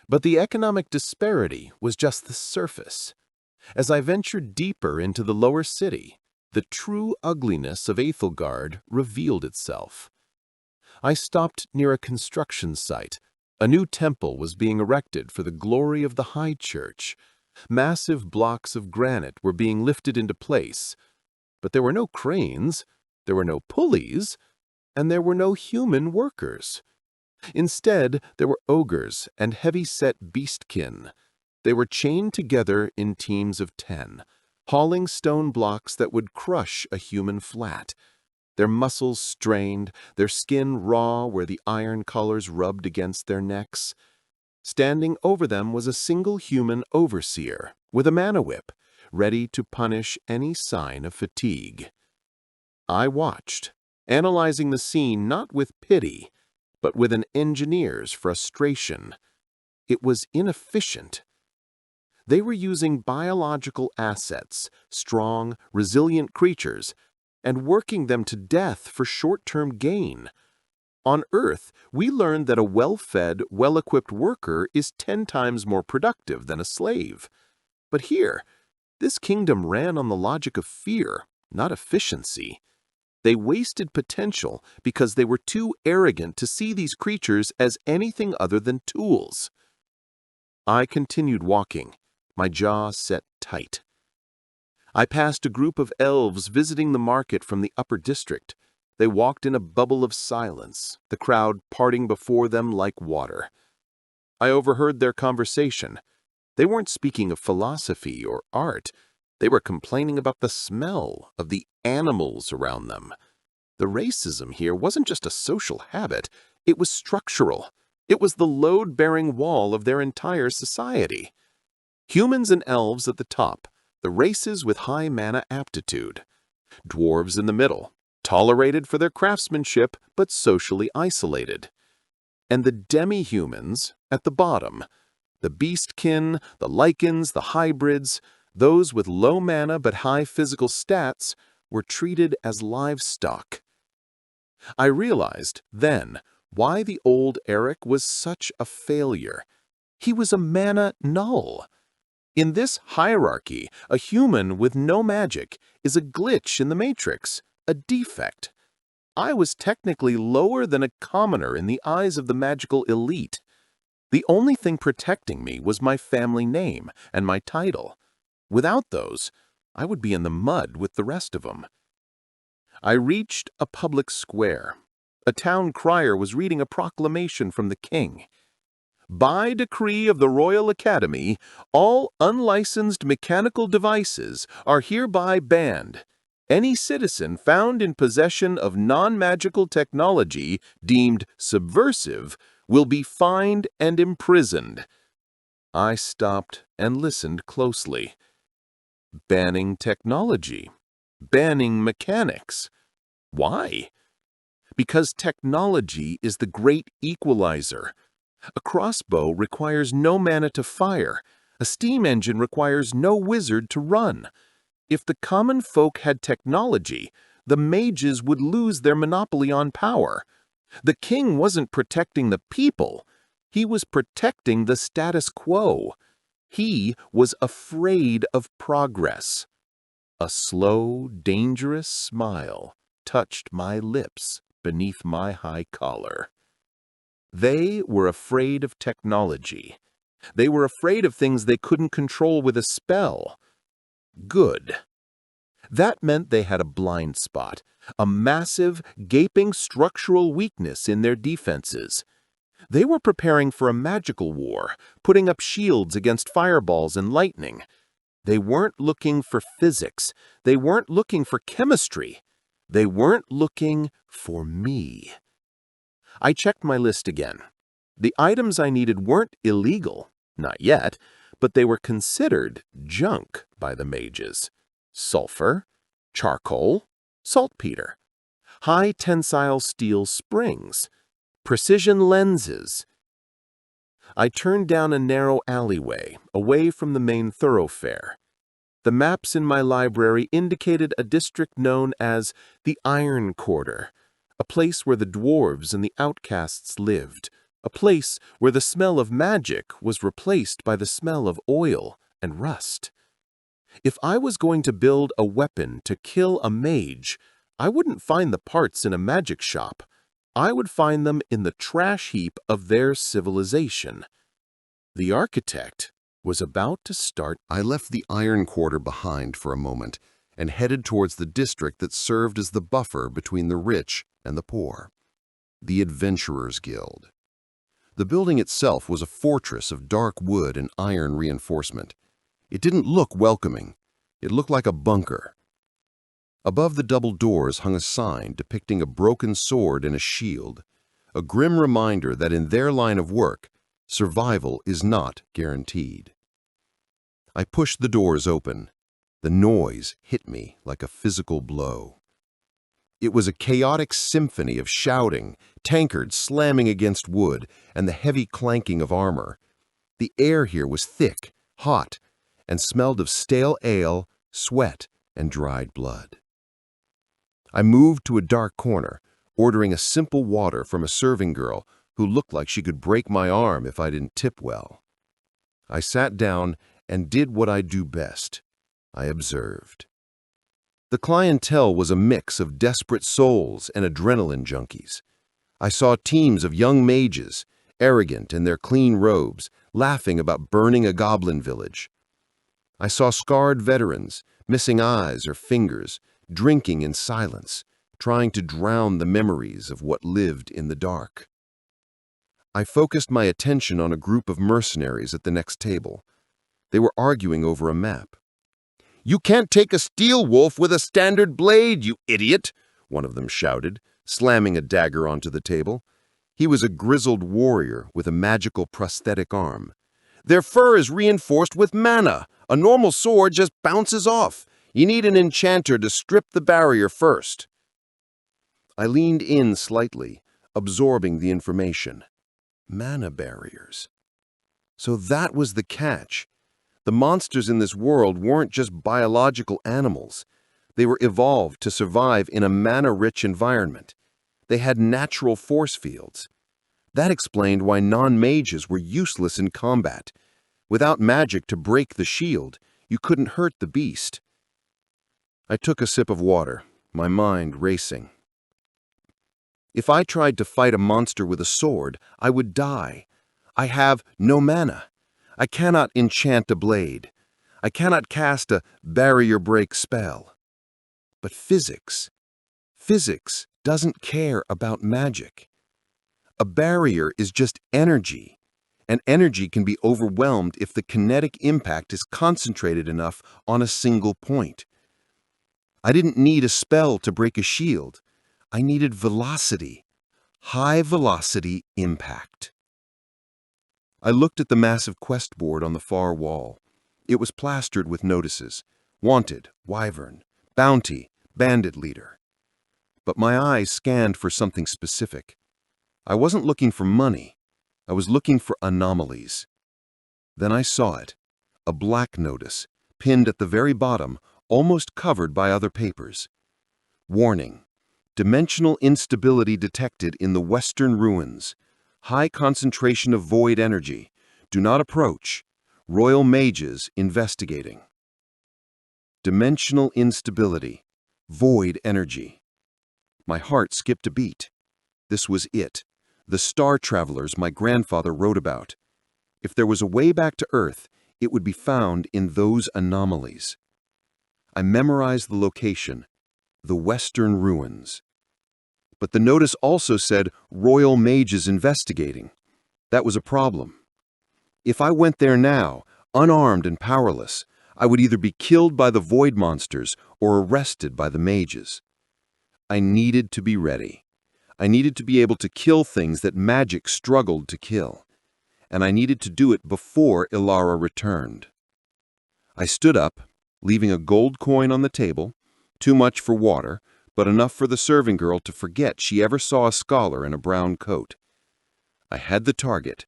But the economic disparity was just the surface. As I ventured deeper into the lower city, the true ugliness of Aethelgard revealed itself. I stopped near a construction site. A new temple was being erected for the glory of the High Church. Massive blocks of granite were being lifted into place. But there were no cranes, there were no pulleys, and there were no human workers. Instead, there were ogres and heavy-set beastkin. They were chained together in teams of 10, hauling stone blocks that would crush a human flat. Their muscles strained, their skin raw where the iron collars rubbed against their necks. Standing over them was a single human overseer with a mana whip, ready to punish any sign of fatigue. I watched, analyzing the scene not with pity, but with an engineer's frustration. It was inefficient. They were using biological assets, strong, resilient creatures, and working them to death for short-term gain. On Earth, we learned that a well-fed, well-equipped worker is 10 times more productive than a slave. But here, this kingdom ran on the logic of fear, not efficiency. They wasted potential because they were too arrogant to see these creatures as anything other than tools. I continued walking, my jaw set tight. I passed a group of elves visiting the market from the upper district. They walked in a bubble of silence, the crowd parting before them like water. I overheard their conversation. They weren't speaking of philosophy or art. They were complaining about the smell of the animals around them. The racism here wasn't just a social habit, it was structural. It was the load-bearing wall of their entire society. Humans and elves at the top, the races with high mana aptitude. Dwarves in the middle, tolerated for their craftsmanship but socially isolated. And the demi-humans at the bottom, the beastkin, the lichens, the hybrids, those with low mana but high physical stats, were treated as livestock. I realized then why the old Aric was such a failure. He was a mana null. In this hierarchy, a human with no magic is a glitch in the matrix, a defect. I was technically lower than a commoner in the eyes of the magical elite. The only thing protecting me was my family name and my title. Without those, I would be in the mud with the rest of them. I reached a public square. A town crier was reading a proclamation from the king. By decree of the Royal Academy, all unlicensed mechanical devices are hereby banned. Any citizen found in possession of non-magical technology deemed subversive will be fined and imprisoned. I stopped and listened closely. Banning technology. Banning mechanics. Why? Because technology is the great equalizer. A crossbow requires no mana to fire. A steam engine requires no wizard to run. If the common folk had technology, the mages would lose their monopoly on power. The king wasn't protecting the people. He was protecting the status quo. He was afraid of progress. A slow, dangerous smile touched my lips beneath my high collar. They were afraid of technology. They were afraid of things they couldn't control with a spell. Good. That meant they had a blind spot, a massive, gaping structural weakness in their defenses. They were preparing for a magical war, putting up shields against fireballs and lightning. They weren't looking for physics. They weren't looking for chemistry. They weren't looking for me. I checked my list again. The items I needed weren't illegal, not yet, but they were considered junk by the mages. Sulfur, charcoal, saltpeter, high tensile steel springs, precision lenses. I turned down a narrow alleyway, away from the main thoroughfare. The maps in my library indicated a district known as the Iron Quarter, a place where the dwarves and the outcasts lived, a place where the smell of magic was replaced by the smell of oil and rust. If I was going to build a weapon to kill a mage, I wouldn't find the parts in a magic shop. I would find them in the trash heap of their civilization. The architect was about to start. I left the Iron Quarter behind for a moment and headed towards the district that served as the buffer between the rich and the poor, the Adventurers Guild. The building itself was a fortress of dark wood and iron reinforcement. It didn't look welcoming. It looked like a bunker. Above the double doors hung a sign depicting a broken sword and a shield, a grim reminder that in their line of work, survival is not guaranteed. I pushed the doors open. The noise hit me like a physical blow. It was a chaotic symphony of shouting, tankards slamming against wood, and the heavy clanking of armor. The air here was thick, hot, and smelled of stale ale, sweat, and dried blood. I moved to a dark corner, ordering a simple water from a serving girl who looked like she could break my arm if I didn't tip well. I sat down and did what I do best. I observed. The clientele was a mix of desperate souls and adrenaline junkies. I saw teams of young mages, arrogant in their clean robes, laughing about burning a goblin village. I saw scarred veterans, missing eyes or fingers, drinking in silence, trying to drown the memories of what lived in the dark. I focused my attention on a group of mercenaries at the next table. They were arguing over a map. "You can't take a steel wolf with a standard blade, you idiot!" one of them shouted, slamming a dagger onto the table. He was a grizzled warrior with a magical prosthetic arm. "Their fur is reinforced with mana. A normal sword just bounces off. You need an enchanter to strip the barrier first. I leaned in slightly, absorbing the information. Mana barriers. So that was the catch. The monsters in this world weren't just biological animals. They were evolved to survive in a mana-rich environment. They had natural force fields. That explained why non-mages were useless in combat. Without magic to break the shield, you couldn't hurt the beast. I took a sip of water, my mind racing. If I tried to fight a monster with a sword, I would die. I have no mana. I cannot enchant a blade. I cannot cast a barrier break spell. But physics doesn't care about magic. A barrier is just energy, and energy can be overwhelmed if the kinetic impact is concentrated enough on a single point. I didn't need a spell to break a shield. I needed velocity, high-velocity impact. I looked at the massive quest board on the far wall. It was plastered with notices: Wanted, Wyvern, Bounty, Bandit Leader. But my eyes scanned for something specific. I wasn't looking for money. I was looking for anomalies. Then I saw it, a black notice, pinned at the very bottom, almost covered by other papers. Warning: dimensional instability detected in the Western Ruins. High concentration of void energy. Do not approach. Royal Mages investigating. Dimensional instability. Void energy. My heart skipped a beat. This was it. The star travelers my grandfather wrote about. If there was a way back to Earth, it would be found in those anomalies. I memorized the location. The Western Ruins. But the notice also said Royal Mages investigating. That was a problem. If I went there now, unarmed and powerless, I would either be killed by the void monsters or arrested by the mages. I needed to be ready. I needed to be able to kill things that magic struggled to kill. And I needed to do it before Ilara returned. I stood up, leaving a gold coin on the table, too much for water, but enough for the serving girl to forget she ever saw a scholar in a brown coat. I had the target,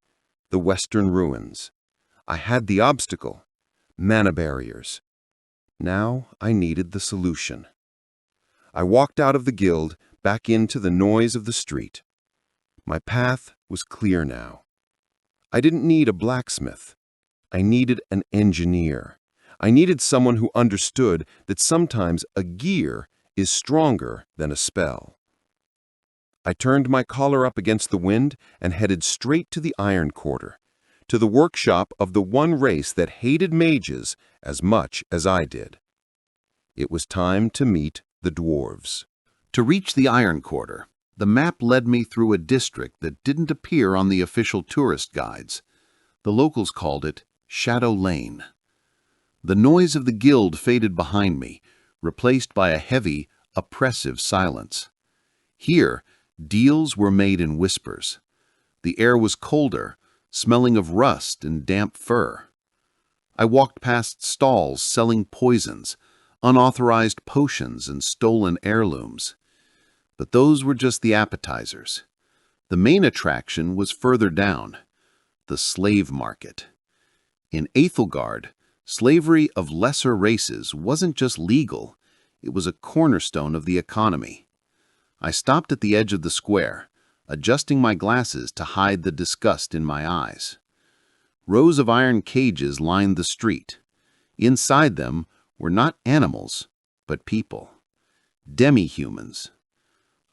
the Western Ruins. I had the obstacle, mana barriers. Now I needed the solution. I walked out of the guild, back into the noise of the street. My path was clear now. I didn't need a blacksmith. I needed an engineer. I needed someone who understood that sometimes a gear is stronger than a spell. I turned my collar up against the wind and headed straight to the Iron Quarter, to the workshop of the one race that hated mages as much as I did. It was time to meet the dwarves. To reach the Iron Quarter, the map led me through a district that didn't appear on the official tourist guides. The locals called it Shadow Lane. The noise of the guild faded behind me, replaced by a heavy, oppressive silence. Here, deals were made in whispers. The air was colder, smelling of rust and damp fur. I walked past stalls selling poisons, unauthorized potions, and stolen heirlooms. But those were just the appetizers. The main attraction was further down, the slave market. In Aethelgard, slavery of lesser races wasn't just legal, it was a cornerstone of the economy. I stopped at the edge of the square, adjusting my glasses to hide the disgust in my eyes. Rows of iron cages lined the street. Inside them were not animals, but people. Demi-humans.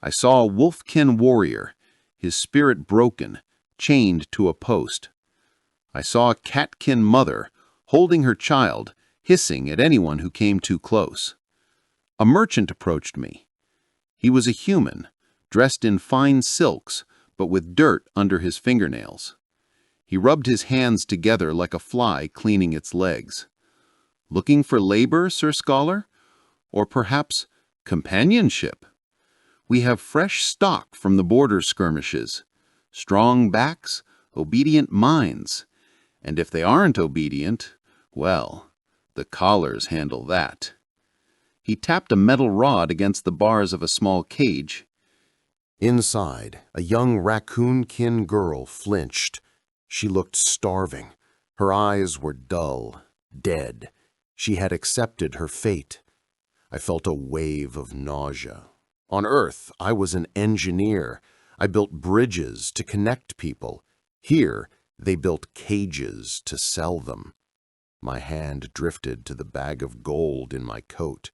I saw a wolfkin warrior, his spirit broken, chained to a post. I saw a catkin mother, holding her child, hissing at anyone who came too close. A merchant approached me. He was a human, dressed in fine silks, but with dirt under his fingernails. He rubbed his hands together like a fly cleaning its legs. Looking for labor, Sir Scholar? Or perhaps companionship? We have fresh stock from the border skirmishes. Strong backs, obedient minds. And if they aren't obedient, well, the collars handle that. He tapped a metal rod against the bars of a small cage. Inside, a young raccoon-kin girl flinched. She looked starving. Her eyes were dull, dead. She had accepted her fate. I felt a wave of nausea. On Earth, I was an engineer. I built bridges to connect people. Here, they built cages to sell them. My hand drifted to the bag of gold in my coat.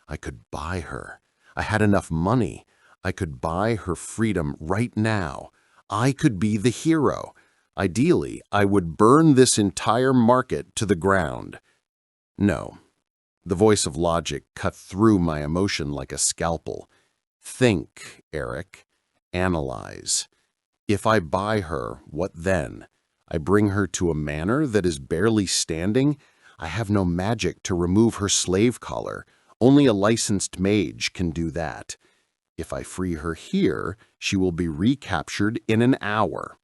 I could buy her. I had enough money. I could buy her freedom right now. I could be the hero. Ideally, I would burn this entire market to the ground. No. The voice of logic cut through my emotion like a scalpel. Think, Aric. Analyze. If I buy her, what then? I bring her to a manor that is barely standing? I have no magic to remove her slave collar. Only a licensed mage can do that. If I free her here, she will be recaptured in an hour.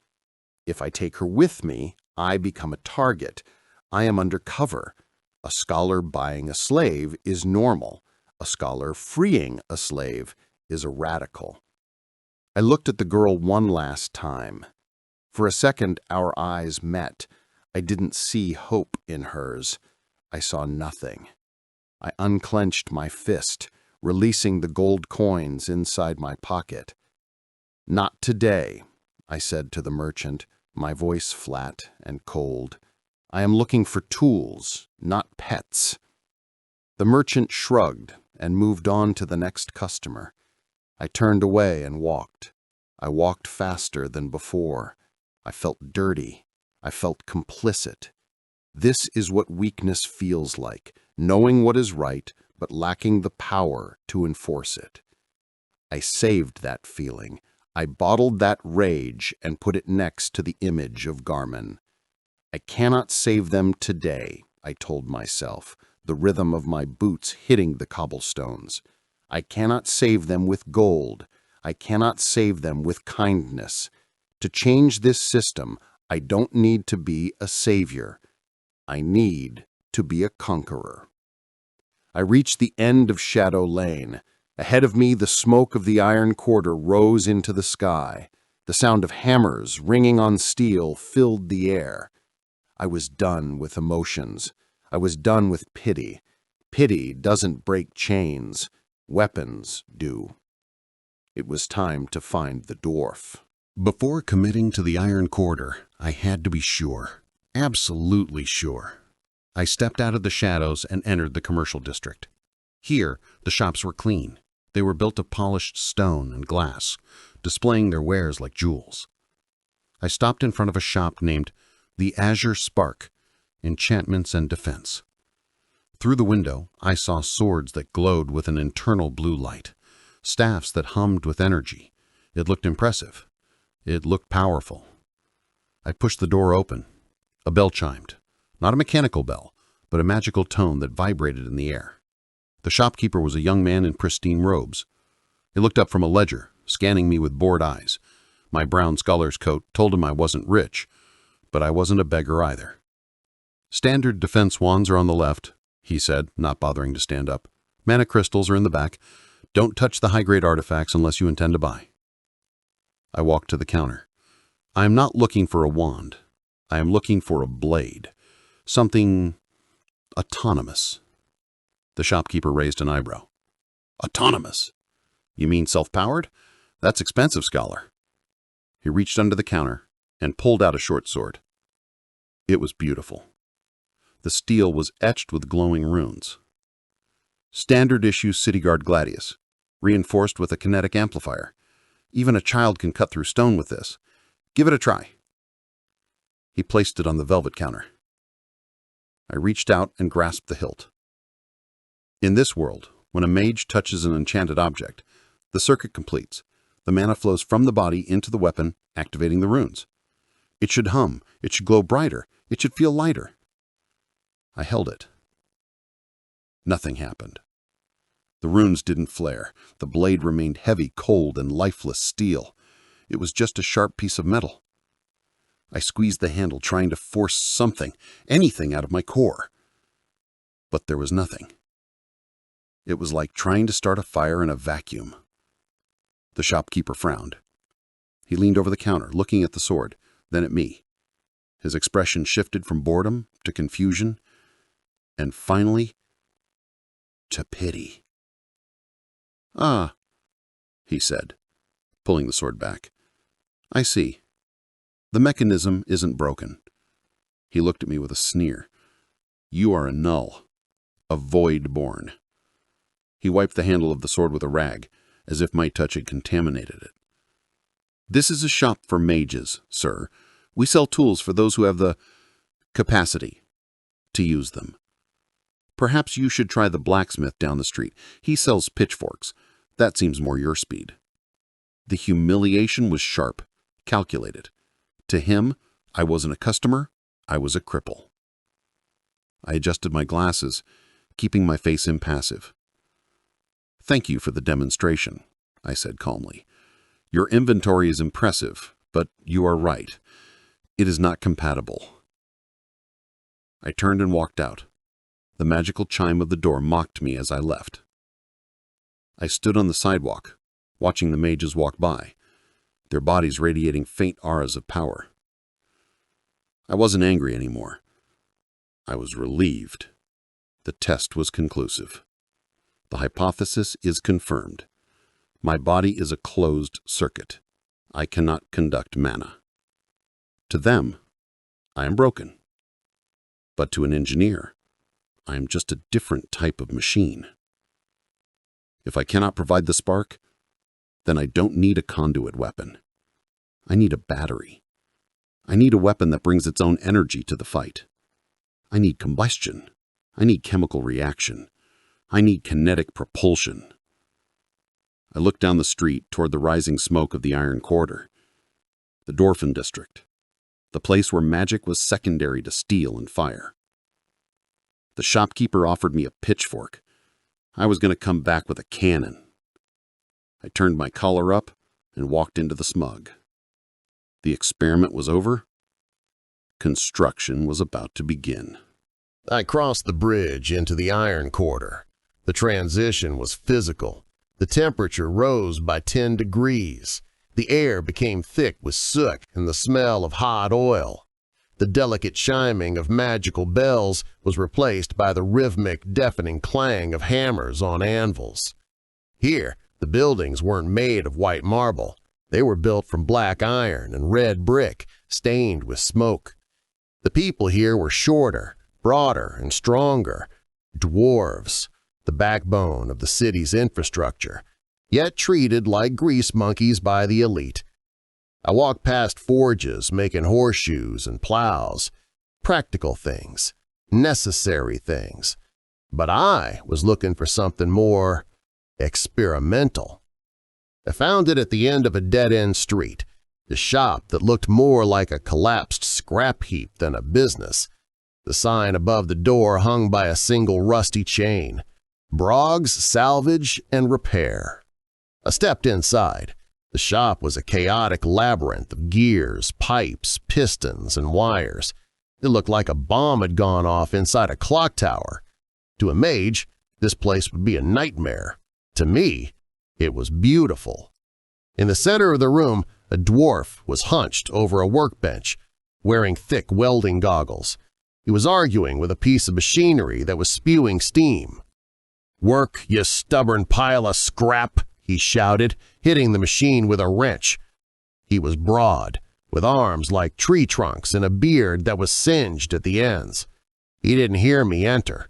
If I take her with me, I become a target. I am undercover. A scholar buying a slave is normal. A scholar freeing a slave is a radical. I looked at the girl one last time. For a second, our eyes met. I didn't see hope in hers. I saw nothing. I unclenched my fist, releasing the gold coins inside my pocket. "Not today," I said to the merchant, my voice flat and cold. "I am looking for tools, not pets." The merchant shrugged and moved on to the next customer. I turned away and walked. I walked faster than before. I felt dirty. I felt complicit. This is what weakness feels like, knowing what is right, but lacking the power to enforce it. I saved that feeling. I bottled that rage and put it next to the image of Garmin. I cannot save them today, I told myself, the rhythm of my boots hitting the cobblestones. I cannot save them with gold. I cannot save them with kindness. To change this system, I don't need to be a savior. I need to be a conqueror. I reached the end of Shadow Lane. Ahead of me, the smoke of the iron quarter rose into the sky. The sound of hammers ringing on steel filled the air. I was done with emotions. I was done with pity. Pity doesn't break chains. Weapons do. It was time to find the dwarf. Before committing to the iron quarter, I had to be sure. Absolutely sure. I stepped out of the shadows and entered the commercial district. Here, the shops were clean. They were built of polished stone and glass, displaying their wares like jewels. I stopped in front of a shop named the Azure Spark, Enchantments and Defense. Through the window, I saw swords that glowed with an internal blue light, staffs that hummed with energy. It looked impressive. It looked powerful. I pushed the door open. A bell chimed. Not a mechanical bell, but a magical tone that vibrated in the air. The shopkeeper was a young man in pristine robes. He looked up from a ledger, scanning me with bored eyes. My brown scholar's coat told him I wasn't rich, but I wasn't a beggar either. "Standard defense wands are on the left," he said, not bothering to stand up. "Mana crystals are in the back. Don't touch the high-grade artifacts unless you intend to buy." I walked to the counter. I am not looking for a wand. I am looking for a blade. Something autonomous. The shopkeeper raised an eyebrow. "Autonomous? You mean self-powered? That's expensive, scholar." He reached under the counter and pulled out a short sword. It was beautiful. The steel was etched with glowing runes. "Standard issue City Guard Gladius, reinforced with a kinetic amplifier. Even a child can cut through stone with this. Give it a try." He placed it on the velvet counter. I reached out and grasped the hilt. In this world, when a mage touches an enchanted object, the circuit completes. The mana flows from the body into the weapon, activating the runes. It should hum. It should glow brighter. It should feel lighter. I held it. Nothing happened. The runes didn't flare. The blade remained heavy, cold, and lifeless steel. It was just a sharp piece of metal. I squeezed the handle, trying to force something, anything out of my core. But there was nothing. It was like trying to start a fire in a vacuum. The shopkeeper frowned. He leaned over the counter, looking at the sword, then at me. His expression shifted from boredom to confusion, and finally, to pity. "Ah," he said, pulling the sword back. "I see. The mechanism isn't broken." He looked at me with a sneer. "You are a null, a void-born." He wiped the handle of the sword with a rag, as if my touch had contaminated it. "This is a shop for mages, sir. We sell tools for those who have the capacity to use them. Perhaps you should try the blacksmith down the street. He sells pitchforks. That seems more your speed." The humiliation was sharp, calculated. To him, I wasn't a customer, I was a cripple. I adjusted my glasses, keeping my face impassive. "Thank you for the demonstration," I said calmly. "Your inventory is impressive, but you are right. It is not compatible." I turned and walked out. The magical chime of the door mocked me as I left. I stood on the sidewalk, watching the mages walk by, their bodies radiating faint auras of power. I wasn't angry anymore. I was relieved. The test was conclusive. The hypothesis is confirmed. My body is a closed circuit. I cannot conduct mana. To them, I am broken. But to an engineer, I am just a different type of machine. If I cannot provide the spark, then I don't need a conduit weapon. I need a battery. I need a weapon that brings its own energy to the fight. I need combustion. I need chemical reaction. I need kinetic propulsion. I looked down the street toward the rising smoke of the Iron Quarter, the Dwarfen District, the place where magic was secondary to steel and fire. The shopkeeper offered me a pitchfork. I was going to come back with a cannon. I turned my collar up and walked into the smug. The experiment was over. Construction was about to begin. I crossed the bridge into the Iron Quarter. The transition was physical. The temperature rose by 10 degrees. The air became thick with soot and the smell of hot oil. The delicate chiming of magical bells was replaced by the rhythmic, deafening clang of hammers on anvils. Here, the buildings weren't made of white marble. They were built from black iron and red brick, stained with smoke. The people here were shorter, broader, and stronger. Dwarves, the backbone of the city's infrastructure, yet treated like grease monkeys by the elite. I walked past forges making horseshoes and plows, practical things, necessary things. But I was looking for something more experimental. I found it at the end of a dead-end street, the shop that looked more like a collapsed scrap heap than a business. The sign above the door hung by a single rusty chain: Broggs Salvage and Repair. I stepped inside. The shop was a chaotic labyrinth of gears, pipes, pistons, and wires. It looked like a bomb had gone off inside a clock tower. To a mage, this place would be a nightmare. To me, it was beautiful. In the center of the room, a dwarf was hunched over a workbench, wearing thick welding goggles. He was arguing with a piece of machinery that was spewing steam. "Work, you stubborn pile of scrap!" he shouted, hitting the machine with a wrench. He was broad, with arms like tree trunks and a beard that was singed at the ends. He didn't hear me enter.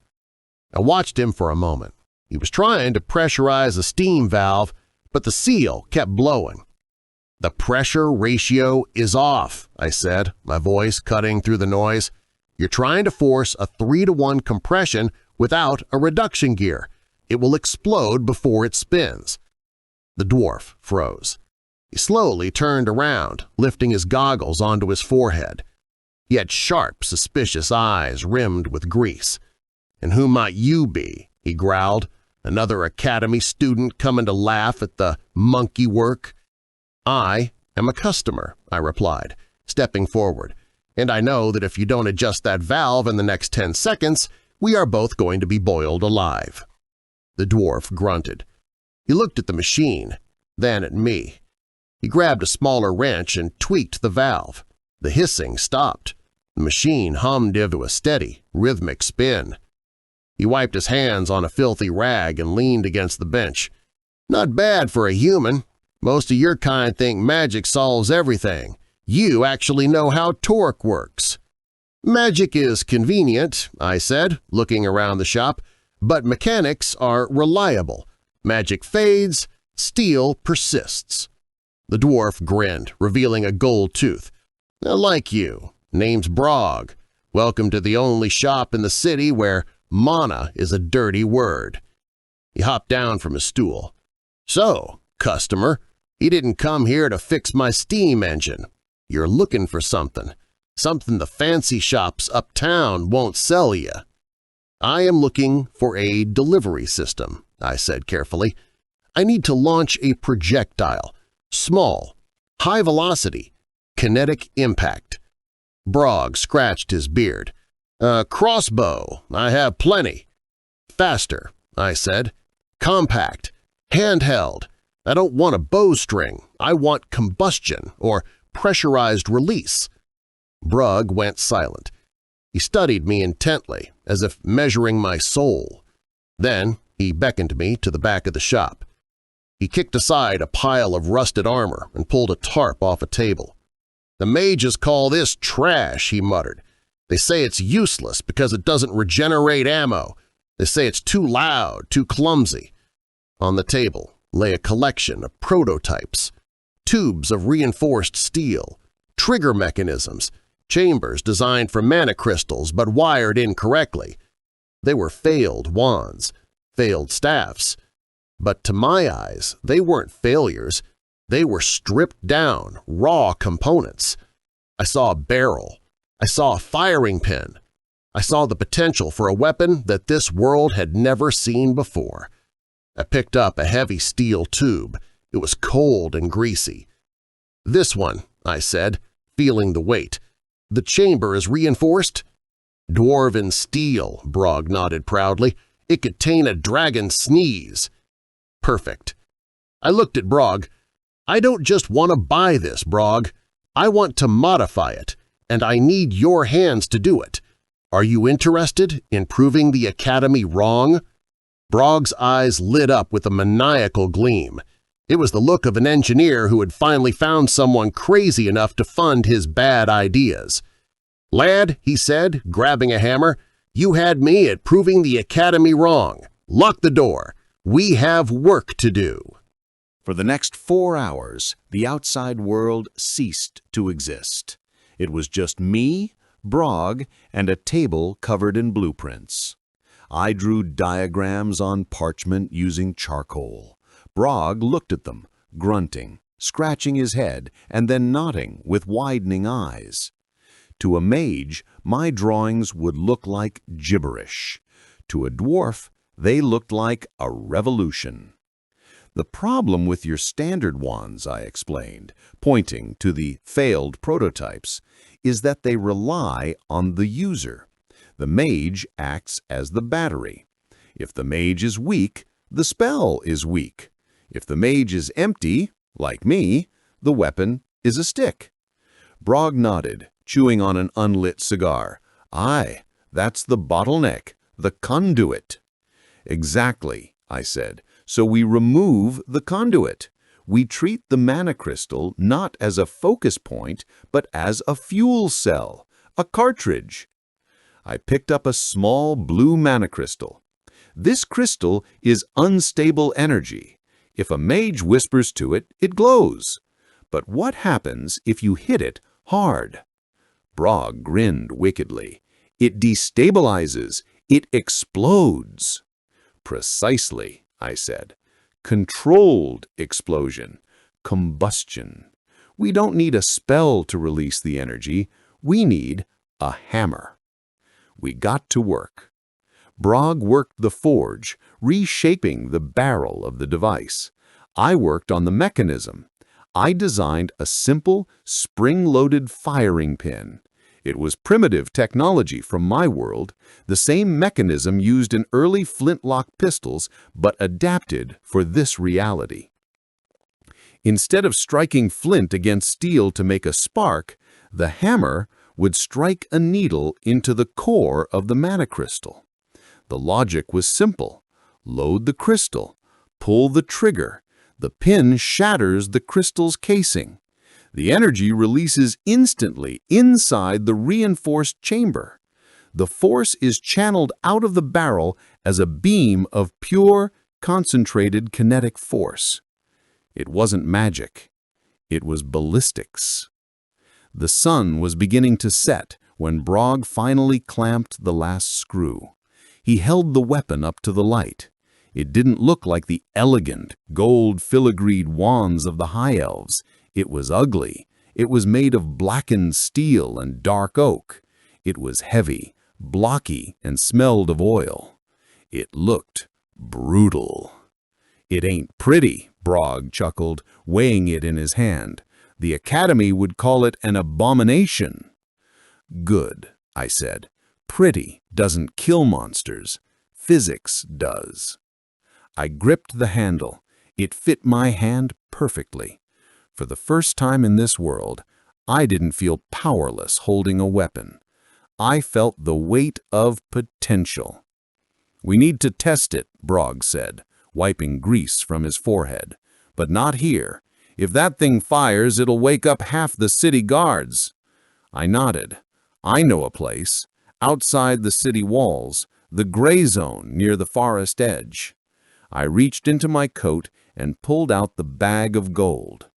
I watched him for a moment. He was trying to pressurize a steam valve, but the seal kept blowing. "The pressure ratio is off," I said, my voice cutting through the noise. "You're trying to force a 3-to-1 compression without a reduction gear. It will explode before it spins." The dwarf froze. He slowly turned around, lifting his goggles onto his forehead. He had sharp, suspicious eyes rimmed with grease. "And who might you be?" he growled. "Another academy student coming to laugh at the monkey work?" "I am a customer," I replied, stepping forward. "And I know that if you don't adjust that valve in the next 10 seconds, we are both going to be boiled alive." The dwarf grunted. He looked at the machine, then at me. He grabbed a smaller wrench and tweaked the valve. The hissing stopped. The machine hummed into a steady, rhythmic spin. He wiped his hands on a filthy rag and leaned against the bench. "Not bad for a human. Most of your kind think magic solves everything. You actually know how torque works." "Magic is convenient," I said, looking around the shop, "but mechanics are reliable. Magic fades, steel persists." The dwarf grinned, revealing a gold tooth. "I like you. Name's Brog. Welcome to the only shop in the city where mana is a dirty word." He hopped down from his stool. "So, customer, you didn't come here to fix my steam engine. You're looking for something the fancy shops uptown won't sell you." "I am looking for a delivery system," I said carefully. "I need to launch a projectile. Small, high velocity, kinetic impact." Brog scratched his beard. "Crossbow, I have plenty." "Faster," I said. "Compact, handheld. I don't want a bowstring. I want combustion or pressurized release." Brog went silent. He studied me intently, as if measuring my soul. Then he beckoned me to the back of the shop. He kicked aside a pile of rusted armor and pulled a tarp off a table. "The mages call this trash," he muttered. "They say it's useless because it doesn't regenerate ammo. They say it's too loud, too clumsy." On the table lay a collection of prototypes, tubes of reinforced steel, trigger mechanisms, chambers designed for mana crystals but wired incorrectly. They were failed wands, failed staffs. But to my eyes, they weren't failures. They were stripped-down, raw components. I saw a barrel. I saw a firing pin. I saw the potential for a weapon that this world had never seen before. I picked up a heavy steel tube. It was cold and greasy. "This one," I said, feeling the weight. "The chamber is reinforced?" "Dwarven steel," Brog nodded proudly. "It could tame a dragon's sneeze." "Perfect." I looked at Brog. "I don't just want to buy this, Brog. I want to modify it, and I need your hands to do it. Are you interested in proving the Academy wrong?" Brog's eyes lit up with a maniacal gleam. It was the look of an engineer who had finally found someone crazy enough to fund his bad ideas. "Lad," he said, grabbing a hammer, "you had me at proving the Academy wrong. Lock the door. We have work to do." For the next 4 hours, the outside world ceased to exist. It was just me, Brog, and a table covered in blueprints. I drew diagrams on parchment using charcoal. Brog looked at them, grunting, scratching his head, and then nodding with widening eyes. To a mage, my drawings would look like gibberish. To a dwarf, they looked like a revolution. "The problem with your standard wands," I explained, pointing to the failed prototypes, "is that they rely on the user. The mage acts as the battery. If the mage is weak, the spell is weak. If the mage is empty, like me, the weapon is a stick." Brog nodded, chewing on an unlit cigar. "Aye, that's the bottleneck, the conduit." "Exactly," I said. "So we remove the conduit. We treat the mana crystal not as a focus point, but as a fuel cell, a cartridge." I picked up a small blue mana crystal. "This crystal is unstable energy. If a mage whispers to it, it glows. But what happens if you hit it hard?" Brog grinned wickedly. "It destabilizes. It explodes." "Precisely," I said. "Controlled explosion. Combustion. We don't need a spell to release the energy. We need a hammer." We got to work. Brog worked the forge, reshaping the barrel of the device. I worked on the mechanism. I designed a simple, spring-loaded firing pin. It was primitive technology from my world, the same mechanism used in early flintlock pistols, but adapted for this reality. Instead of striking flint against steel to make a spark, the hammer would strike a needle into the core of the mana crystal. The logic was simple. Load the crystal, pull the trigger. The pin shatters the crystal's casing. The energy releases instantly inside the reinforced chamber. The force is channeled out of the barrel as a beam of pure, concentrated kinetic force. It wasn't magic. It was ballistics. The sun was beginning to set when Brog finally clamped the last screw. He held the weapon up to the light. It didn't look like the elegant, gold filigreed wands of the High Elves. It was ugly. It was made of blackened steel and dark oak. It was heavy, blocky, and smelled of oil. It looked brutal. "It ain't pretty," Brog chuckled, weighing it in his hand. "The Academy would call it an abomination." "Good," I said. "Pretty doesn't kill monsters. Physics does." I gripped the handle. It fit my hand perfectly. For the first time in this world, I didn't feel powerless holding a weapon. I felt the weight of potential. "We need to test it," Brog said, wiping grease from his forehead. "But not here. If that thing fires, it'll wake up half the city guards." I nodded. "I know a place. Outside the city walls, the gray zone near the forest edge." I reached into my coat and pulled out the bag of gold.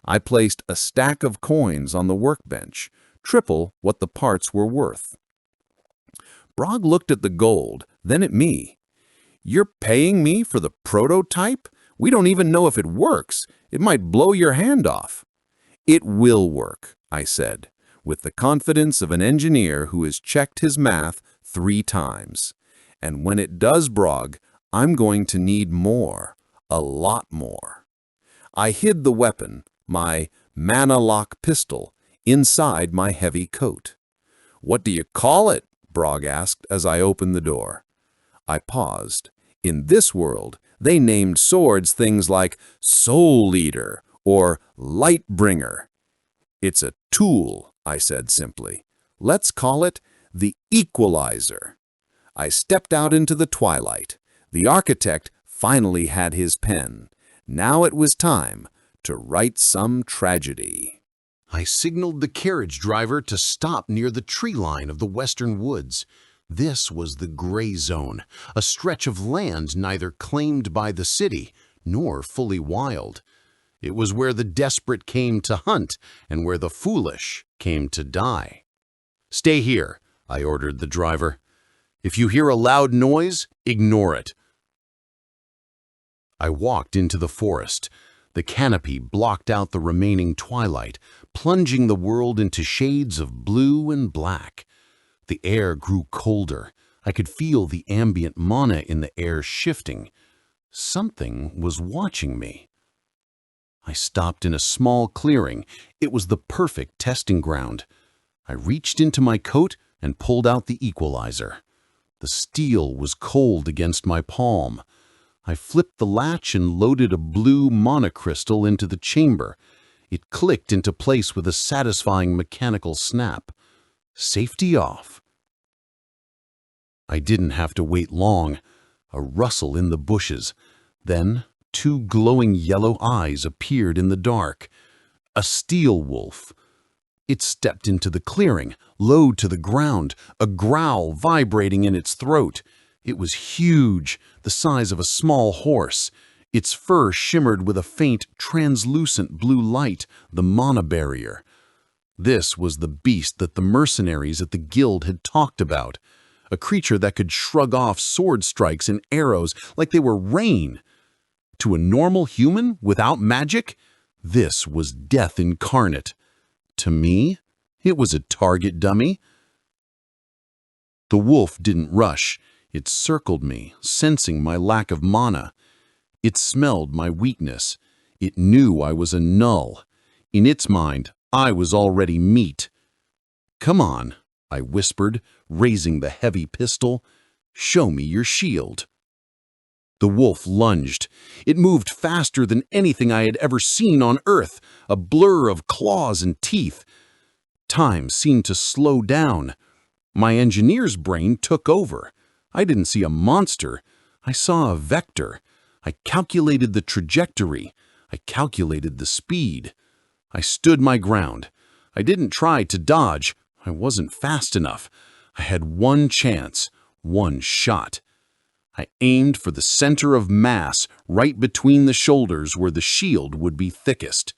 I placed a stack of coins on the workbench, triple what the parts were worth. Brog looked at the gold, then at me. "You're paying me for the prototype? We don't even know if it works. It might blow your hand off." "It will work," I said, with the confidence of an engineer who has checked his math 3 times. "And when it does, Brog, I'm going to need more, a lot more." I hid the weapon, my mana lock pistol, inside my heavy coat. "What do you call it?" Brog asked as I opened the door. I paused. In this world, they named swords things like Soul Eater or Lightbringer. "It's a tool," I said simply. "Let's call it the Equalizer." I stepped out into the twilight. The architect finally had his pen. Now it was time to write some tragedy. I signaled the carriage driver to stop near the tree line of the western woods. This was the gray zone, a stretch of land neither claimed by the city nor fully wild. It was where the desperate came to hunt and where the foolish came to die. "Stay here," I ordered the driver. "If you hear a loud noise, ignore it." I walked into the forest. The canopy blocked out the remaining twilight, plunging the world into shades of blue and black. The air grew colder. I could feel the ambient mana in the air shifting. Something was watching me. I stopped in a small clearing. It was the perfect testing ground. I reached into my coat and pulled out the equalizer. The steel was cold against my palm. I flipped the latch and loaded a blue monocrystal into the chamber. It clicked into place with a satisfying mechanical snap. Safety off. I didn't have to wait long. A rustle in the bushes. Then 2 glowing yellow eyes appeared in the dark. A steel wolf. It stepped into the clearing, low to the ground, a growl vibrating in its throat. It was huge, the size of a small horse. Its fur shimmered with a faint, translucent blue light, the mana barrier. This was the beast that the mercenaries at the guild had talked about. A creature that could shrug off sword strikes and arrows like they were rain. To a normal human without magic, this was death incarnate. To me, it was a target dummy. The wolf didn't rush. It circled me, sensing my lack of mana. It smelled my weakness. It knew I was a null. In its mind, I was already meat. "Come on," I whispered, raising the heavy pistol. "Show me your shield." The wolf lunged. It moved faster than anything I had ever seen on Earth, a blur of claws and teeth. Time seemed to slow down. My engineer's brain took over. I didn't see a monster. I saw a vector. I calculated the trajectory. I calculated the speed. I stood my ground. I didn't try to dodge. I wasn't fast enough. I had one chance, one shot. I aimed for the center of mass, right between the shoulders where the shield would be thickest.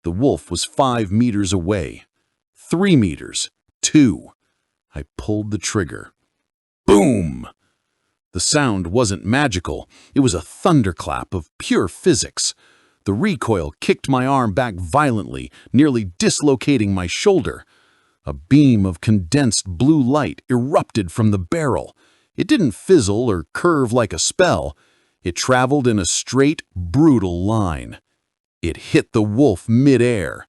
The wolf was 5 meters away. 3 meters. 2. I pulled the trigger. Boom! The sound wasn't magical. It was a thunderclap of pure physics. The recoil kicked my arm back violently, nearly dislocating my shoulder. A beam of condensed blue light erupted from the barrel. It didn't fizzle or curve like a spell. It traveled in a straight, brutal line. It hit the wolf mid-air.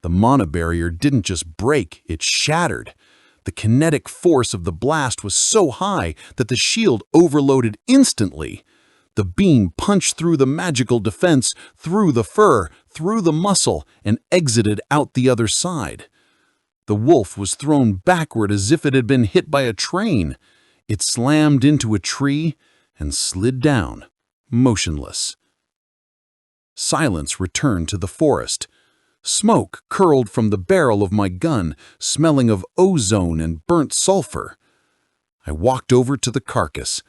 The monobarrier didn't just break, it shattered. The kinetic force of the blast was so high that the shield overloaded instantly. The beam punched through the magical defense, through the fur, through the muscle, and exited out the other side. The wolf was thrown backward as if it had been hit by a train. It slammed into a tree and slid down, motionless. Silence returned to the forest. Smoke curled from the barrel of my gun, smelling of ozone and burnt sulfur. I walked over to the carcass.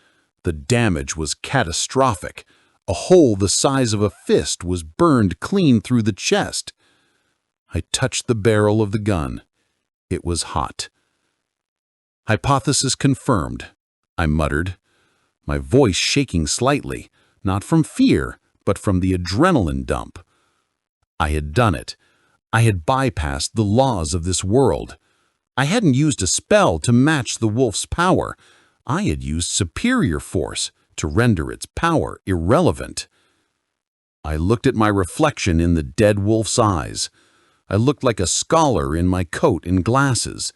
The damage was catastrophic. A hole the size of a fist was burned clean through the chest. I touched the barrel of the gun. It was hot. "Hypothesis confirmed," I muttered, my voice shaking slightly, not from fear, but from the adrenaline dump. I had done it. I had bypassed the laws of this world. I hadn't used a spell to match the wolf's power. I had used superior force to render its power irrelevant. I looked at my reflection in the dead wolf's eyes. I looked like a scholar in my coat and glasses,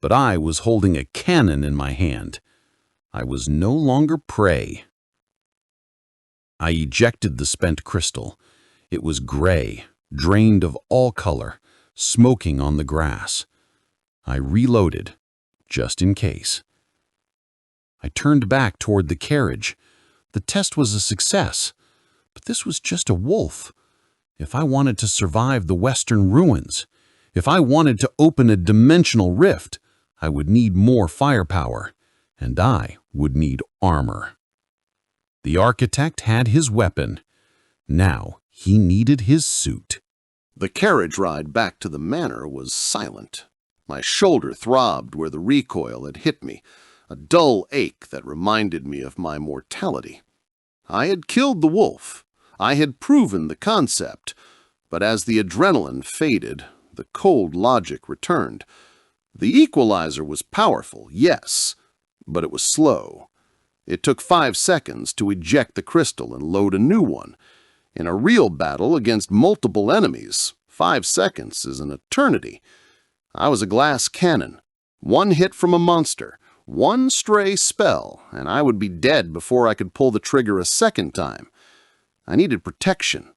but I was holding a cannon in my hand. I was no longer prey. I ejected the spent crystal. It was gray, drained of all color, smoking on the grass. I reloaded, just in case. I turned back toward the carriage. The test was a success, but this was just a wolf. If I wanted to survive the Western ruins, if I wanted to open a dimensional rift, I would need more firepower, and I would need armor. The architect had his weapon. Now he needed his suit. The carriage ride back to the manor was silent. My shoulder throbbed where the recoil had hit me, a dull ache that reminded me of my mortality. I had killed the wolf. I had proven the concept. But as the adrenaline faded, the cold logic returned. The equalizer was powerful, yes, but it was slow. It took 5 seconds to eject the crystal and load a new one. In a real battle against multiple enemies, 5 seconds is an eternity. I was a glass cannon. One hit from a monster, one stray spell, and I would be dead before I could pull the trigger a second time. I needed protection.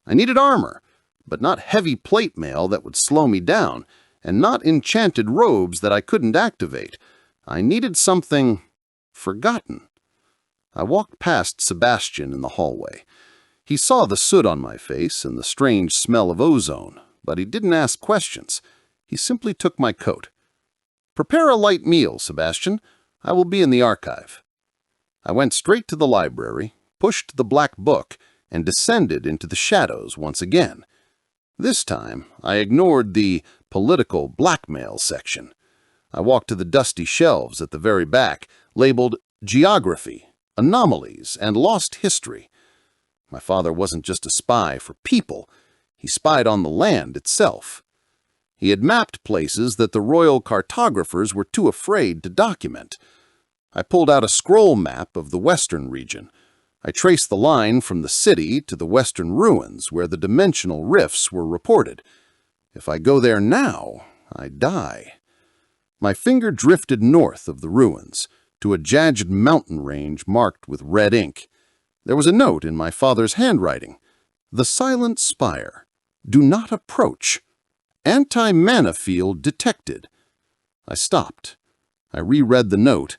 I needed armor, but not heavy plate mail that would slow me down, and not enchanted robes that I couldn't activate. I needed something forgotten. I walked past Sebastian in the hallway. He saw the soot on my face and the strange smell of ozone, but he didn't ask questions. He simply took my coat. "Prepare a light meal, Sebastian. I will be in the archive." I went straight to the library, pushed the black book, and descended into the shadows once again. This time, I ignored the political blackmail section. I walked to the dusty shelves at the very back, labeled Geography, Anomalies, and Lost History. My father wasn't just a spy for people. He spied on the land itself. He had mapped places that the royal cartographers were too afraid to document. I pulled out a scroll map of the western region. I traced the line from the city to the western ruins where the dimensional rifts were reported. If I go there now, I die. My finger drifted north of the ruins, to a jagged mountain range marked with red ink. There was a note in my father's handwriting. The Silent Spire. Do not approach. Anti-mana field detected. I stopped. I reread the note.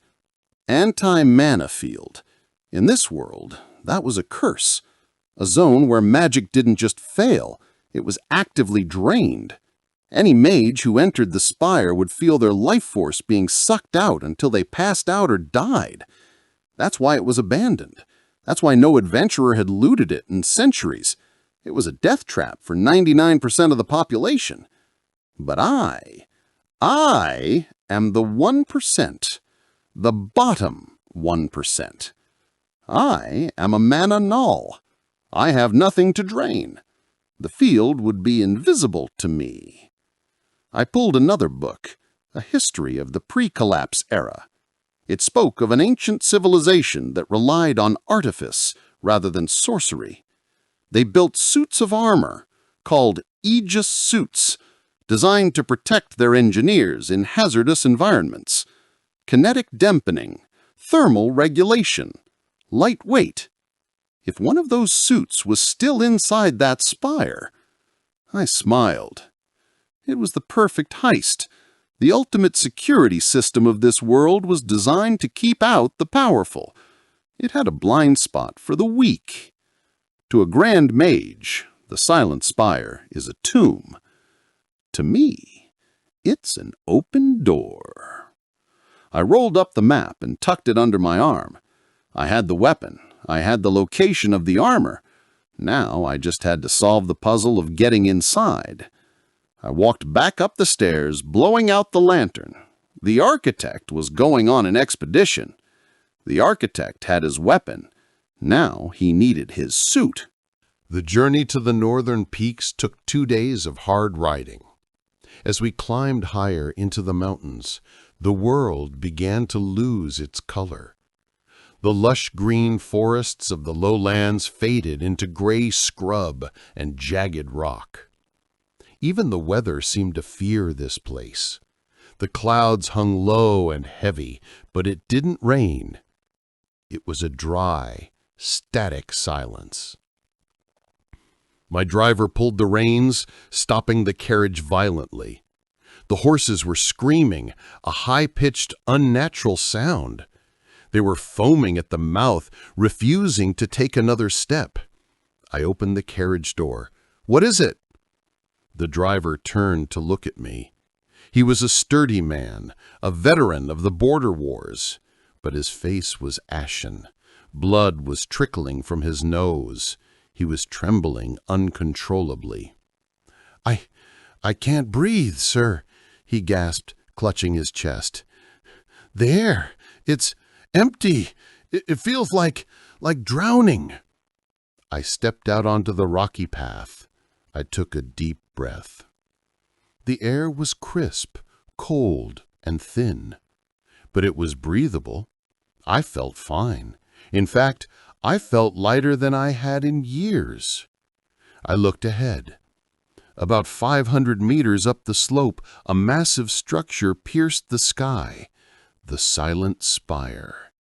Anti-mana field. In this world, that was a curse. A zone where magic didn't just fail, it was actively drained. Any mage who entered the spire would feel their life force being sucked out until they passed out or died. That's why it was abandoned. That's why no adventurer had looted it in centuries. It was a death trap for 99% of the population. But I am the 1%, the bottom 1%. I am a mana null. I have nothing to drain. The field would be invisible to me. I pulled another book, a history of the pre-collapse era. It spoke of an ancient civilization that relied on artifice rather than sorcery. They built suits of armor, called Aegis suits, designed to protect their engineers in hazardous environments. Kinetic dampening, thermal regulation, lightweight. If one of those suits was still inside that spire, I smiled. It was the perfect heist. The ultimate security system of this world was designed to keep out the powerful. It had a blind spot for the weak. To a grand mage, the Silent Spire is a tomb. To me, it's an open door. I rolled up the map and tucked it under my arm. I had the weapon. I had the location of the armor. Now I just had to solve the puzzle of getting inside. I walked back up the stairs, blowing out the lantern. The architect was going on an expedition. The architect had his weapon. Now he needed his suit. The journey to the northern peaks took 2 days of hard riding. As we climbed higher into the mountains, the world began to lose its color. The lush green forests of the lowlands faded into gray scrub and jagged rock. Even the weather seemed to fear this place. The clouds hung low and heavy, but it didn't rain. It was a dry, static silence. My driver pulled the reins, stopping the carriage violently. The horses were screaming, a high-pitched, unnatural sound. They were foaming at the mouth, refusing to take another step. I opened the carriage door. "What is it?" The driver turned to look at me. He was a sturdy man, a veteran of the border wars, but his face was ashen. Blood was trickling from his nose. He was trembling uncontrollably. I can't breathe, sir," he gasped, clutching his chest. "The air, it's empty. It feels like drowning." I stepped out onto the rocky path. I took a deep breath. The air was crisp, cold, and thin, but it was breathable. I felt fine. In fact, I felt lighter than I had in years. I looked ahead. About 500 meters up the slope, a massive structure pierced the sky, the Silent Spire.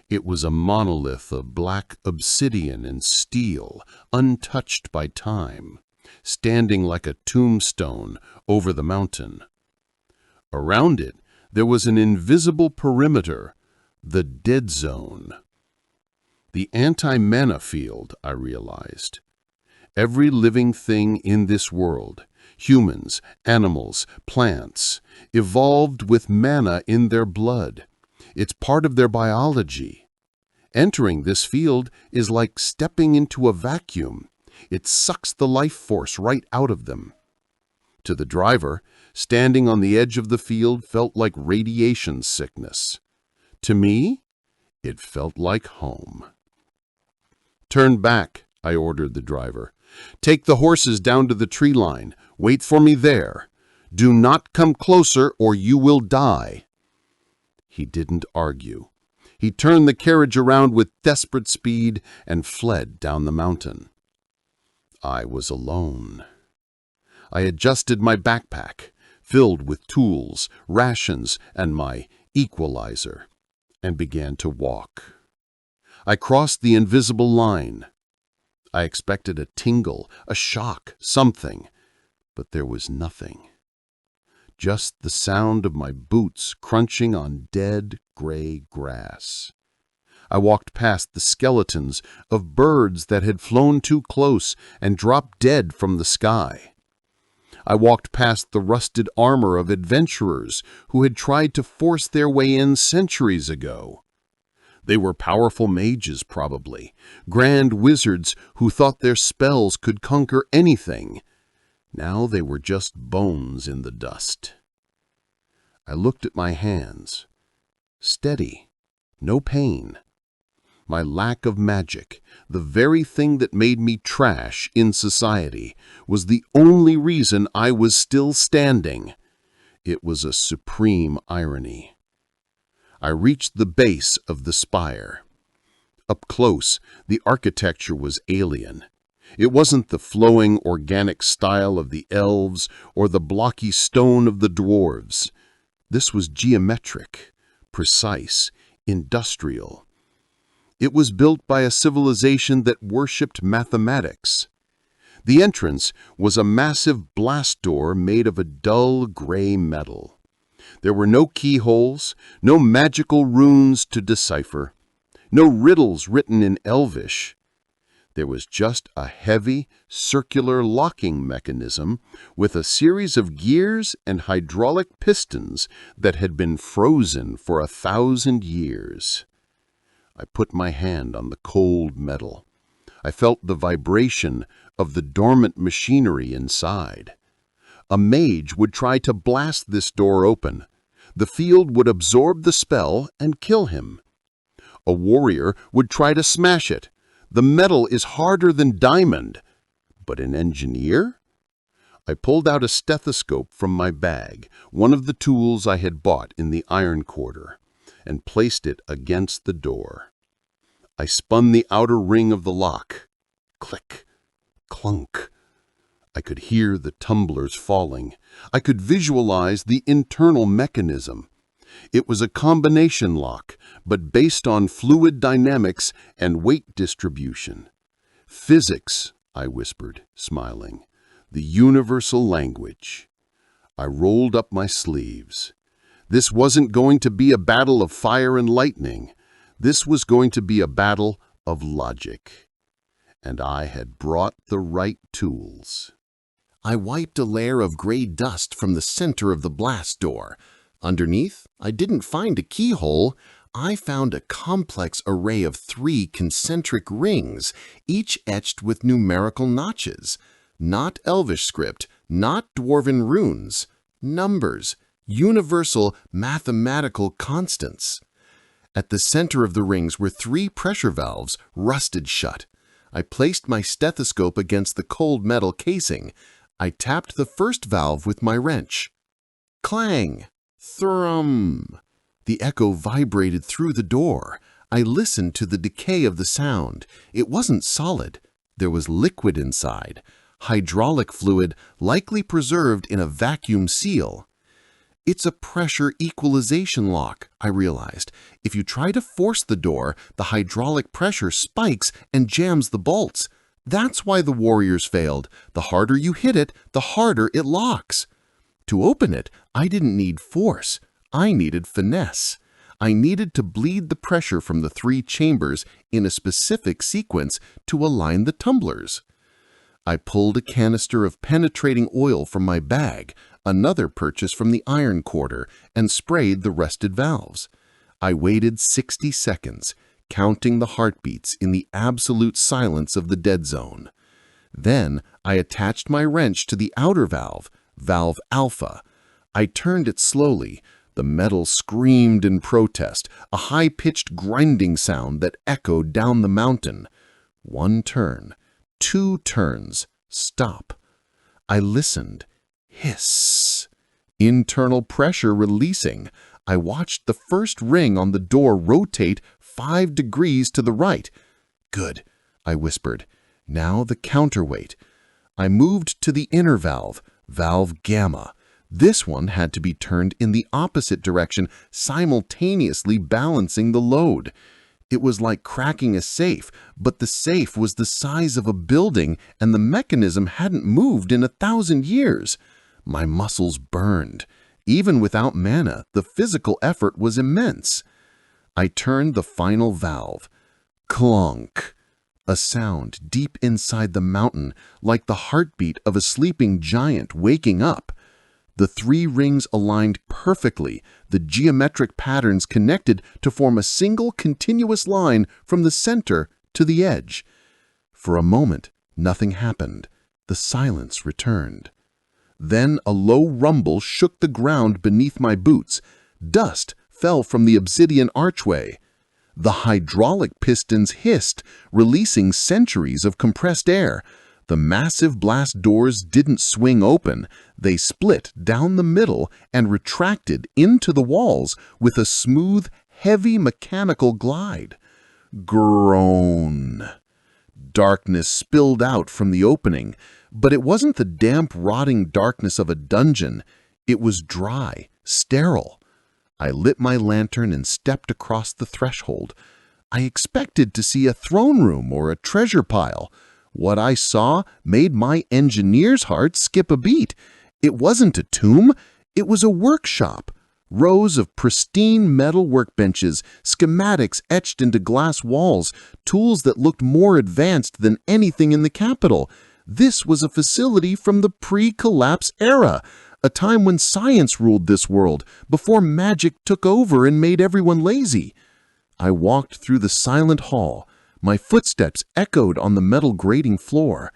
It was a monolith of black obsidian and steel, untouched by time, standing like a tombstone over the mountain. Around it, there was an invisible perimeter, the dead zone. The anti-mana field, I realized. Every living thing in this world, humans, animals, plants, evolved with mana in their blood. It's part of their biology. Entering this field is like stepping into a vacuum. It sucks the life force right out of them. To the driver, standing on the edge of the field felt like radiation sickness. To me, it felt like home. "Turn back," I ordered the driver. "Take the horses down to the tree line. Wait for me there. Do not come closer or you will die." He didn't argue. He turned the carriage around with desperate speed and fled down the mountain. I was alone. I adjusted my backpack. filled with tools, rations, and my equalizer, and began to walk. I crossed the invisible line. I expected a tingle, a shock, something, but there was nothing. Just the sound of my boots crunching on dead, gray grass. I walked past the skeletons of birds that had flown too close and dropped dead from the sky. I walked past the rusted armor of adventurers who had tried to force their way in centuries ago. They were powerful mages, probably, grand wizards who thought their spells could conquer anything. Now they were just bones in the dust. I looked at my hands. Steady, no pain. My lack of magic, the very thing that made me trash in society, was the only reason I was still standing. It was a supreme irony. I reached the base of the spire. Up close, the architecture was alien. It wasn't the flowing, organic style of the elves or the blocky stone of the dwarves. This was geometric, precise, industrial. It was built by a civilization that worshipped mathematics. The entrance was a massive blast door made of a dull gray metal. There were no keyholes, no magical runes to decipher, no riddles written in Elvish. There was just a heavy, circular locking mechanism with a series of gears and hydraulic pistons that had been frozen for 1,000 years. I put my hand on the cold metal. I felt the vibration of the dormant machinery inside. A mage would try to blast this door open. The field would absorb the spell and kill him. A warrior would try to smash it. The metal is harder than diamond. But an engineer? I pulled out a stethoscope from my bag, one of the tools I had bought in the iron quarter, and placed it against the door. I spun the outer ring of the lock. Click, clunk. I could hear the tumblers falling. I could visualize the internal mechanism. It was a combination lock, but based on fluid dynamics and weight distribution. Physics, I whispered, smiling. The universal language. I rolled up my sleeves. This wasn't going to be a battle of fire and lightning. This was going to be a battle of logic. And I had brought the right tools. I wiped a layer of gray dust from the center of the blast door. Underneath, I didn't find a keyhole. I found a complex array of 3 concentric rings, each etched with numerical notches. Not Elvish script, not dwarven runes. Numbers, universal mathematical constants. At the center of the rings were 3 pressure valves, rusted shut. I placed my stethoscope against the cold metal casing. I tapped the first valve with my wrench. Clang! Thrum! The echo vibrated through the door. I listened to the decay of the sound. It wasn't solid. There was liquid inside. Hydraulic fluid, likely preserved in a vacuum seal. It's a pressure equalization lock, I realized. If you try to force the door, the hydraulic pressure spikes and jams the bolts. That's why the warriors failed. The harder you hit it, the harder it locks. To open it, I didn't need force. I needed finesse. I needed to bleed the pressure from the 3 chambers in a specific sequence to align the tumblers. I pulled a canister of penetrating oil from my bag, another purchase from the iron quarter, and sprayed the rusted valves. I waited 60 seconds, counting the heartbeats in the absolute silence of the dead zone. Then I attached my wrench to the outer valve, valve alpha. I turned it slowly. The metal screamed in protest, a high-pitched grinding sound that echoed down the mountain. 1 turn, 2 turns, stop. I listened. Hiss. Internal pressure releasing. I watched the first ring on the door rotate 5 degrees to the right. Good, I whispered. Now the counterweight. I moved to the inner valve, valve gamma. This one had to be turned in the opposite direction, simultaneously balancing the load. It was like cracking a safe, but the safe was the size of a building and the mechanism hadn't moved in 1,000 years. My muscles burned. Even without mana, the physical effort was immense. I turned the final valve. Clunk. A sound deep inside the mountain, like the heartbeat of a sleeping giant waking up. The 3 rings aligned perfectly, the geometric patterns connected to form a single continuous line from the center to the edge. For a moment, nothing happened. The silence returned. Then a low rumble shook the ground beneath my boots. Dust fell from the obsidian archway. The hydraulic pistons hissed, releasing centuries of compressed air. The massive blast doors didn't swing open. They split down the middle and retracted into the walls with a smooth, heavy mechanical glide. Groan. Darkness spilled out from the opening, but it wasn't the damp, rotting darkness of a dungeon. It was dry, sterile. I lit my lantern and stepped across the threshold. I expected to see a throne room or a treasure pile. What I saw made my engineer's heart skip a beat. It wasn't a tomb, it was a workshop. Rows of pristine metal workbenches, schematics etched into glass walls, tools that looked more advanced than anything in the capital. This was a facility from the pre-collapse era, a time when science ruled this world, before magic took over and made everyone lazy. I walked through the silent hall. My footsteps echoed on the metal grating floor.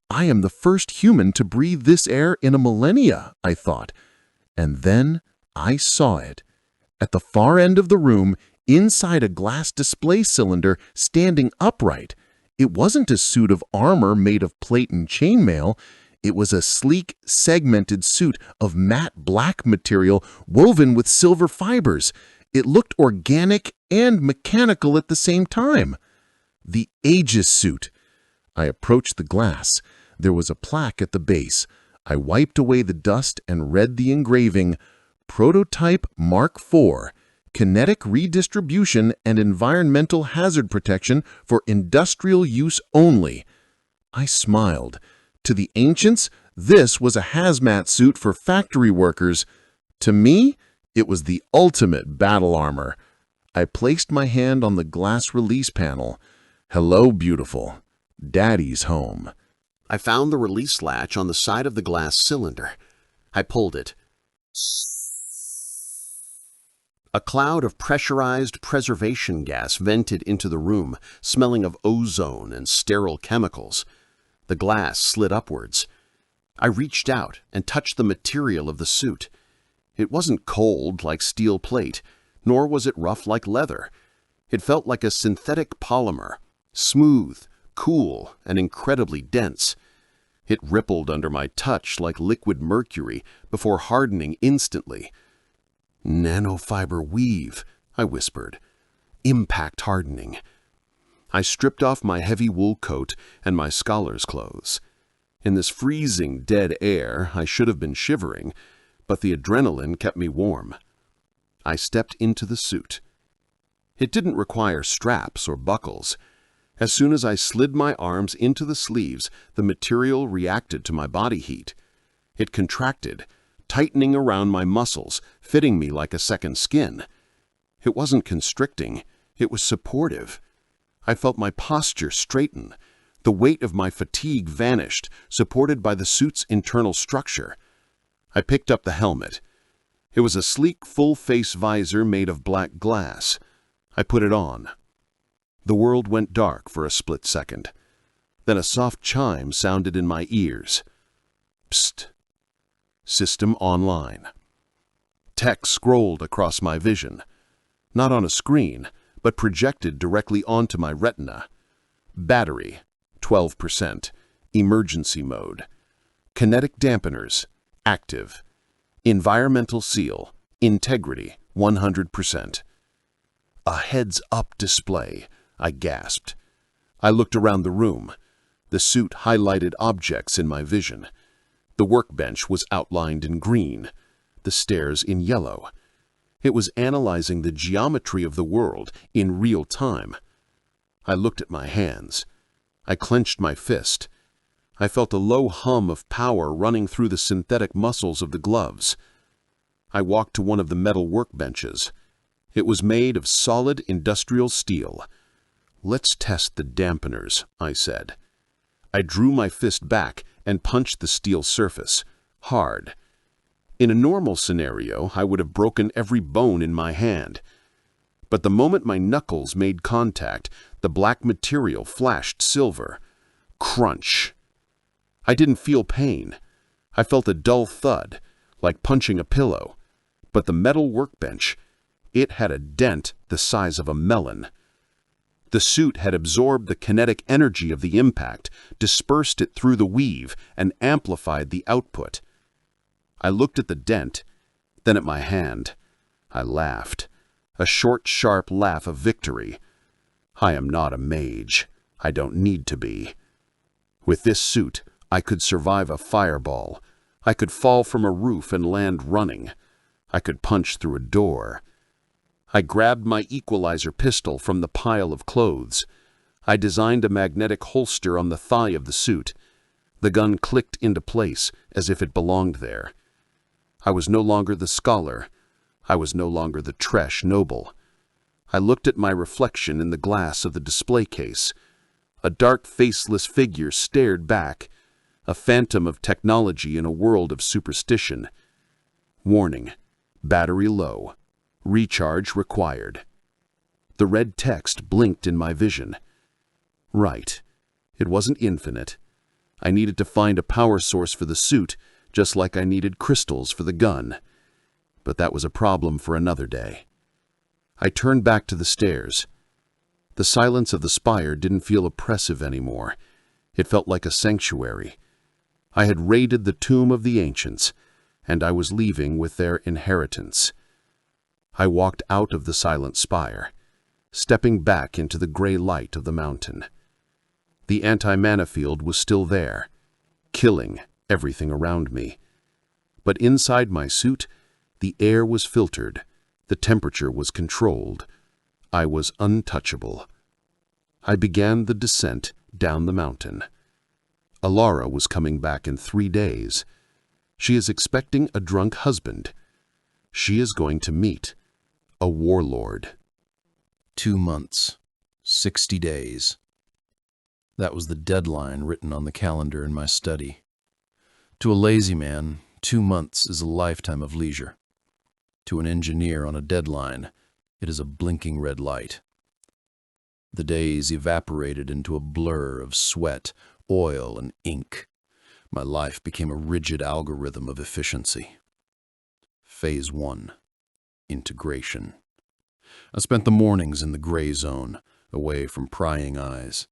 I am the first human to breathe this air in a millennia, I thought. And then I saw it. At the far end of the room, inside a glass display cylinder standing upright. It wasn't a suit of armor made of plate and chainmail. It was a sleek, segmented suit of matte black material woven with silver fibers. It looked organic and mechanical at the same time. The Aegis suit. I approached the glass. There was a plaque at the base. I wiped away the dust and read the engraving, Prototype Mark IV, Kinetic Redistribution and Environmental Hazard Protection for Industrial Use Only. I smiled. To the ancients, this was a hazmat suit for factory workers. To me, it was the ultimate battle armor. I placed my hand on the glass release panel. Hello, beautiful. Daddy's home. I found the release latch on the side of the glass cylinder. I pulled it. A cloud of pressurized preservation gas vented into the room, smelling of ozone and sterile chemicals. The glass slid upwards. I reached out and touched the material of the suit. It wasn't cold like steel plate, nor was it rough like leather. It felt like a synthetic polymer, smooth, cool, and incredibly dense. It rippled under my touch like liquid mercury before hardening instantly. Nanofiber weave, I whispered. Impact hardening. I stripped off my heavy wool coat and my scholar's clothes. In this freezing, dead air, I should have been shivering, but the adrenaline kept me warm. I stepped into the suit. It didn't require straps or buckles. As soon as I slid my arms into the sleeves, the material reacted to my body heat. It contracted, tightening around my muscles, fitting me like a second skin. It wasn't constricting, it was supportive. I felt my posture straighten. The weight of my fatigue vanished, supported by the suit's internal structure. I picked up the helmet. It was a sleek, full-face visor made of black glass. I put it on. The world went dark for a split second. Then a soft chime sounded in my ears. Psst. System online. Text scrolled across my vision. Not on a screen, but projected directly onto my retina. Battery, 12%. Emergency mode. Kinetic dampeners, active. Environmental seal, integrity, 100%. A heads-up display, I gasped. I looked around the room. The suit highlighted objects in my vision. The workbench was outlined in green, the stairs in yellow. It was analyzing the geometry of the world in real time. I looked at my hands. I clenched my fist. I felt a low hum of power running through the synthetic muscles of the gloves. I walked to one of the metal workbenches. It was made of solid industrial steel. "Let's test the dampeners," I said. I drew my fist back and punched the steel surface, hard. In a normal scenario, I would have broken every bone in my hand. But the moment my knuckles made contact, the black material flashed silver. Crunch. I didn't feel pain. I felt a dull thud, like punching a pillow. But the metal workbench, it had a dent the size of a melon. The suit had absorbed the kinetic energy of the impact, dispersed it through the weave, and amplified the output. I looked at the dent, then at my hand. I laughed. A short, sharp laugh of victory. I am not a mage. I don't need to be. With this suit, I could survive a fireball. I could fall from a roof and land running. I could punch through a door. I grabbed my equalizer pistol from the pile of clothes. I designed a magnetic holster on the thigh of the suit. The gun clicked into place as if it belonged there. I was no longer the scholar. I was no longer the Tresh noble. I looked at my reflection in the glass of the display case. A dark, faceless figure stared back, a phantom of technology in a world of superstition. Warning: battery low. Recharge required. The red text blinked in my vision. Right. It wasn't infinite. I needed to find a power source for the suit, just like I needed crystals for the gun. But that was a problem for another day. I turned back to the stairs. The silence of the spire didn't feel oppressive anymore. It felt like a sanctuary. I had raided the tomb of the ancients, and I was leaving with their inheritance. I walked out of the silent spire, stepping back into the gray light of the mountain. The anti-mana field was still there, killing everything around me. But inside my suit, the air was filtered, the temperature was controlled. I was untouchable. I began the descent down the mountain. Alara was coming back in 3 days. She is expecting a drunk husband. She is going to meet a warlord. 2 months, 60 days. That was the deadline written on the calendar in my study. To a lazy man, 2 months is a lifetime of leisure. To an engineer on a deadline, it is a blinking red light. The days evaporated into a blur of sweat, oil, and ink. My life became a rigid algorithm of efficiency. Phase 1. Integration. I spent the mornings in the gray zone, away from prying eyes.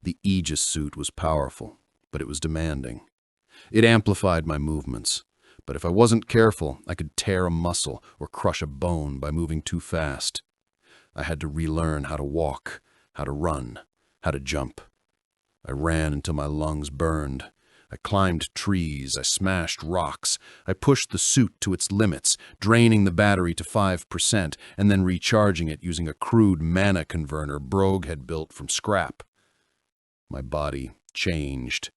The Aegis suit was powerful, but it was demanding. It amplified my movements, but if I wasn't careful, I could tear a muscle or crush a bone by moving too fast. I had to relearn how to walk, how to run, how to jump. I ran until my lungs burned. I climbed trees, I smashed rocks, I pushed the suit to its limits, draining the battery to 5% and then recharging it using a crude mana converter Brogue had built from scrap. My body changed.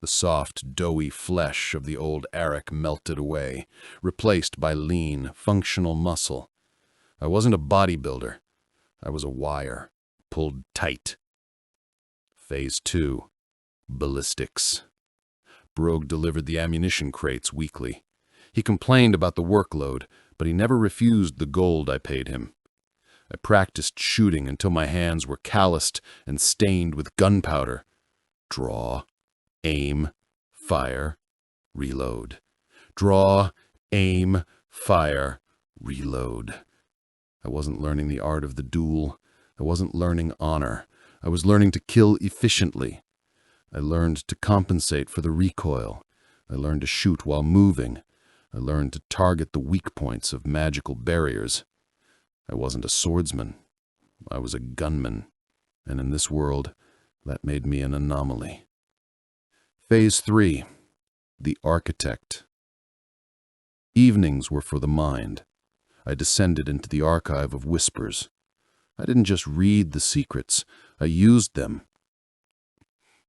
The soft, doughy flesh of the old Aric melted away, replaced by lean, functional muscle. I wasn't a bodybuilder. I was a wire, pulled tight. Phase 2. Ballistics. Brogue delivered the ammunition crates weekly. He complained about the workload, but he never refused the gold I paid him. I practiced shooting until my hands were calloused and stained with gunpowder. Draw, aim, fire, reload. Draw, aim, fire, reload. I wasn't learning the art of the duel. I wasn't learning honor. I was learning to kill efficiently. I learned to compensate for the recoil. I learned to shoot while moving. I learned to target the weak points of magical barriers. I wasn't a swordsman. I was a gunman. And in this world, that made me an anomaly. Phase 3. The architect. Evenings were for the mind. I descended into the archive of whispers. I didn't just read the secrets, I used them.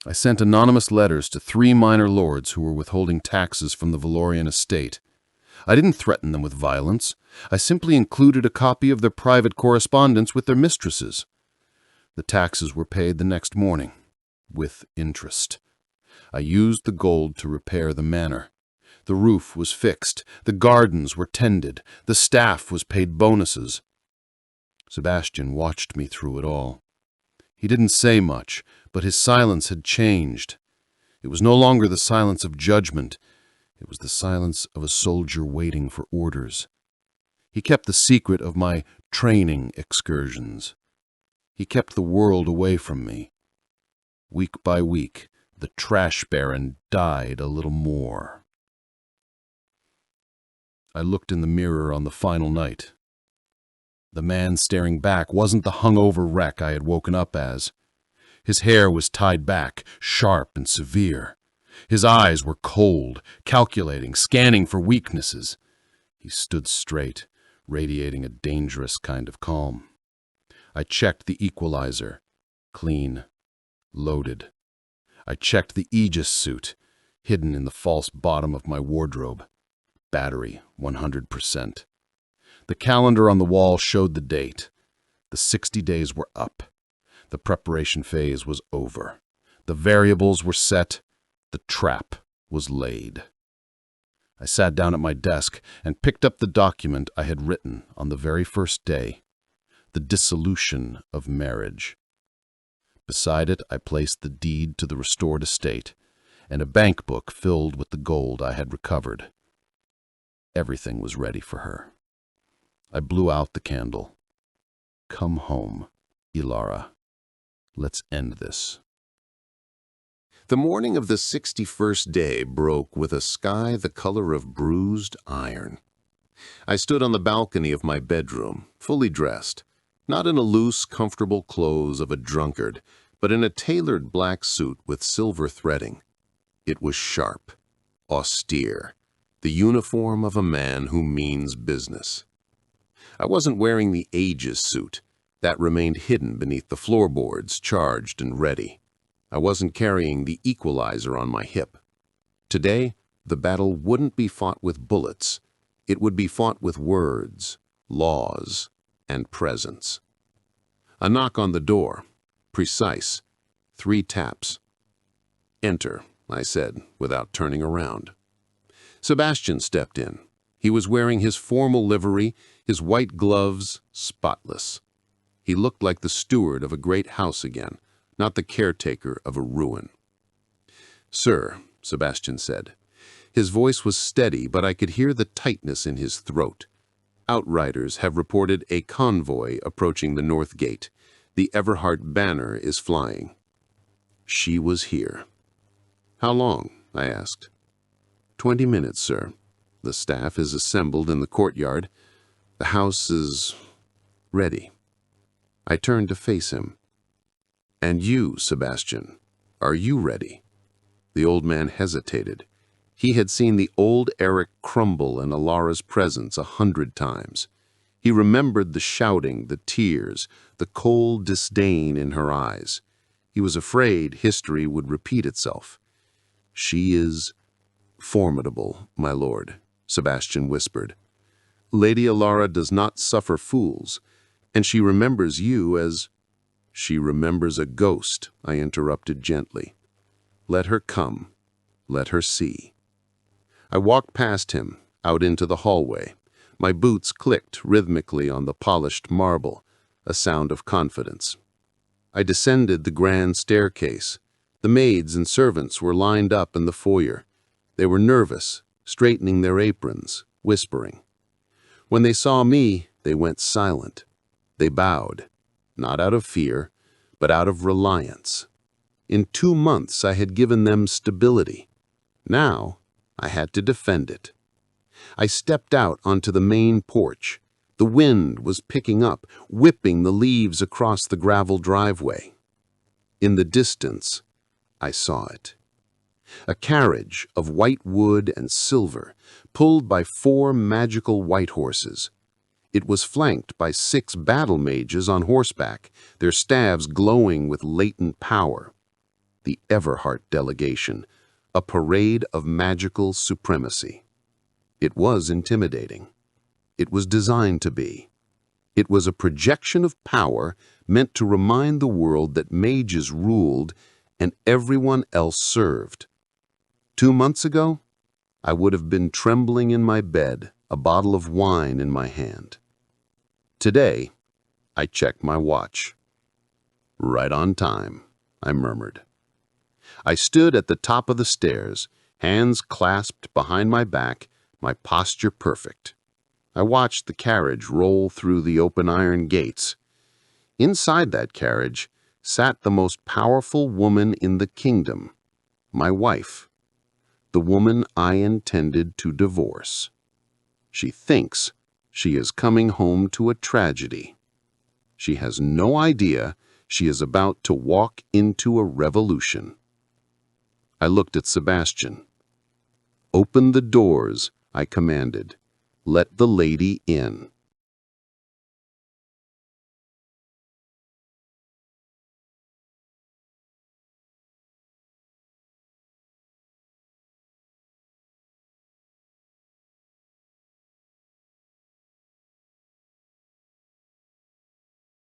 I sent anonymous letters to 3 minor lords who were withholding taxes from the Valorian estate. I didn't threaten them with violence. I simply included a copy of their private correspondence with their mistresses. The taxes were paid the next morning, with interest. I used the gold to repair the manor. The roof was fixed, the gardens were tended, the staff was paid bonuses. Sebastian watched me through it all. He didn't say much, but his silence had changed. It was no longer the silence of judgment. It was the silence of a soldier waiting for orders. He kept the secret of my training excursions. He kept the world away from me. Week by week, the trash baron died a little more. I looked in the mirror on the final night. The man staring back wasn't the hungover wreck I had woken up as. His hair was tied back, sharp and severe. His eyes were cold, calculating, scanning for weaknesses. He stood straight, radiating a dangerous kind of calm. I checked the equalizer. Clean. Loaded. I checked the Aegis suit, hidden in the false bottom of my wardrobe. Battery, 100%. The calendar on the wall showed the date. The 60 days were up. The preparation phase was over. The variables were set. The trap was laid. I sat down at my desk and picked up the document I had written on the very first day, the dissolution of marriage. Beside it, I placed the deed to the restored estate and a bank book filled with the gold I had recovered. Everything was ready for her. I blew out the candle. Come home, Ilara. Let's end this. The morning of the 61st day broke with a sky the color of bruised iron. I stood on the balcony of my bedroom, fully dressed, not in a loose, comfortable clothes of a drunkard, but in a tailored black suit with silver threading. It was sharp, austere, the uniform of a man who means business. I wasn't wearing the Aegis suit. That remained hidden beneath the floorboards, charged and ready. I wasn't carrying the equalizer on my hip. Today, the battle wouldn't be fought with bullets. It would be fought with words, laws, and presence. A knock on the door. Precise. 3 taps. Enter, I said, without turning around. Sebastian stepped in. He was wearing his formal livery, his white gloves spotless. He looked like the steward of a great house again, not the caretaker of a ruin. "Sir," Sebastian said. His voice was steady, but I could hear the tightness in his throat. "Outriders have reported a convoy approaching the north gate. The Everhart banner is flying." She was here. "How long?" I asked. 20 minutes, sir. The staff is assembled in the courtyard. The house is ready." I turned to face him. "And you, Sebastian, are you ready?" The old man hesitated. He had seen the old Aric crumble in Ilara's presence 100 times. He remembered the shouting, the tears, the cold disdain in her eyes. He was afraid history would repeat itself. "She is formidable, my lord," Sebastian whispered. "Lady Ilara does not suffer fools, and she remembers you as—" "She remembers a ghost," I interrupted gently. "Let her come. Let her see." I walked past him, out into the hallway. My boots clicked rhythmically on the polished marble, a sound of confidence. I descended the grand staircase. The maids and servants were lined up in the foyer. They were nervous, straightening their aprons, whispering. When they saw me, they went silent. They bowed, not out of fear, but out of reliance. In 2 months I had given them stability. Now I had to defend it. I stepped out onto the main porch. The wind was picking up, whipping the leaves across the gravel driveway. In the distance, I saw it. A carriage of white wood and silver, pulled by 4 magical white horses. It was flanked by 6 battle mages on horseback, their staves glowing with latent power. The Everheart delegation, a parade of magical supremacy. It was intimidating. It was designed to be. It was a projection of power meant to remind the world that mages ruled and everyone else served. 2 months ago, I would have been trembling in my bed, a bottle of wine in my hand. Today, I checked my watch. "Right on time," I murmured. I stood at the top of the stairs, hands clasped behind my back, my posture perfect. I watched the carriage roll through the open iron gates. Inside that carriage sat the most powerful woman in the kingdom, my wife, the woman I intended to divorce. She thinks she is coming home to a tragedy. She has no idea she is about to walk into a revolution. I looked at Sebastian. "Open the doors," I commanded. "Let the lady in."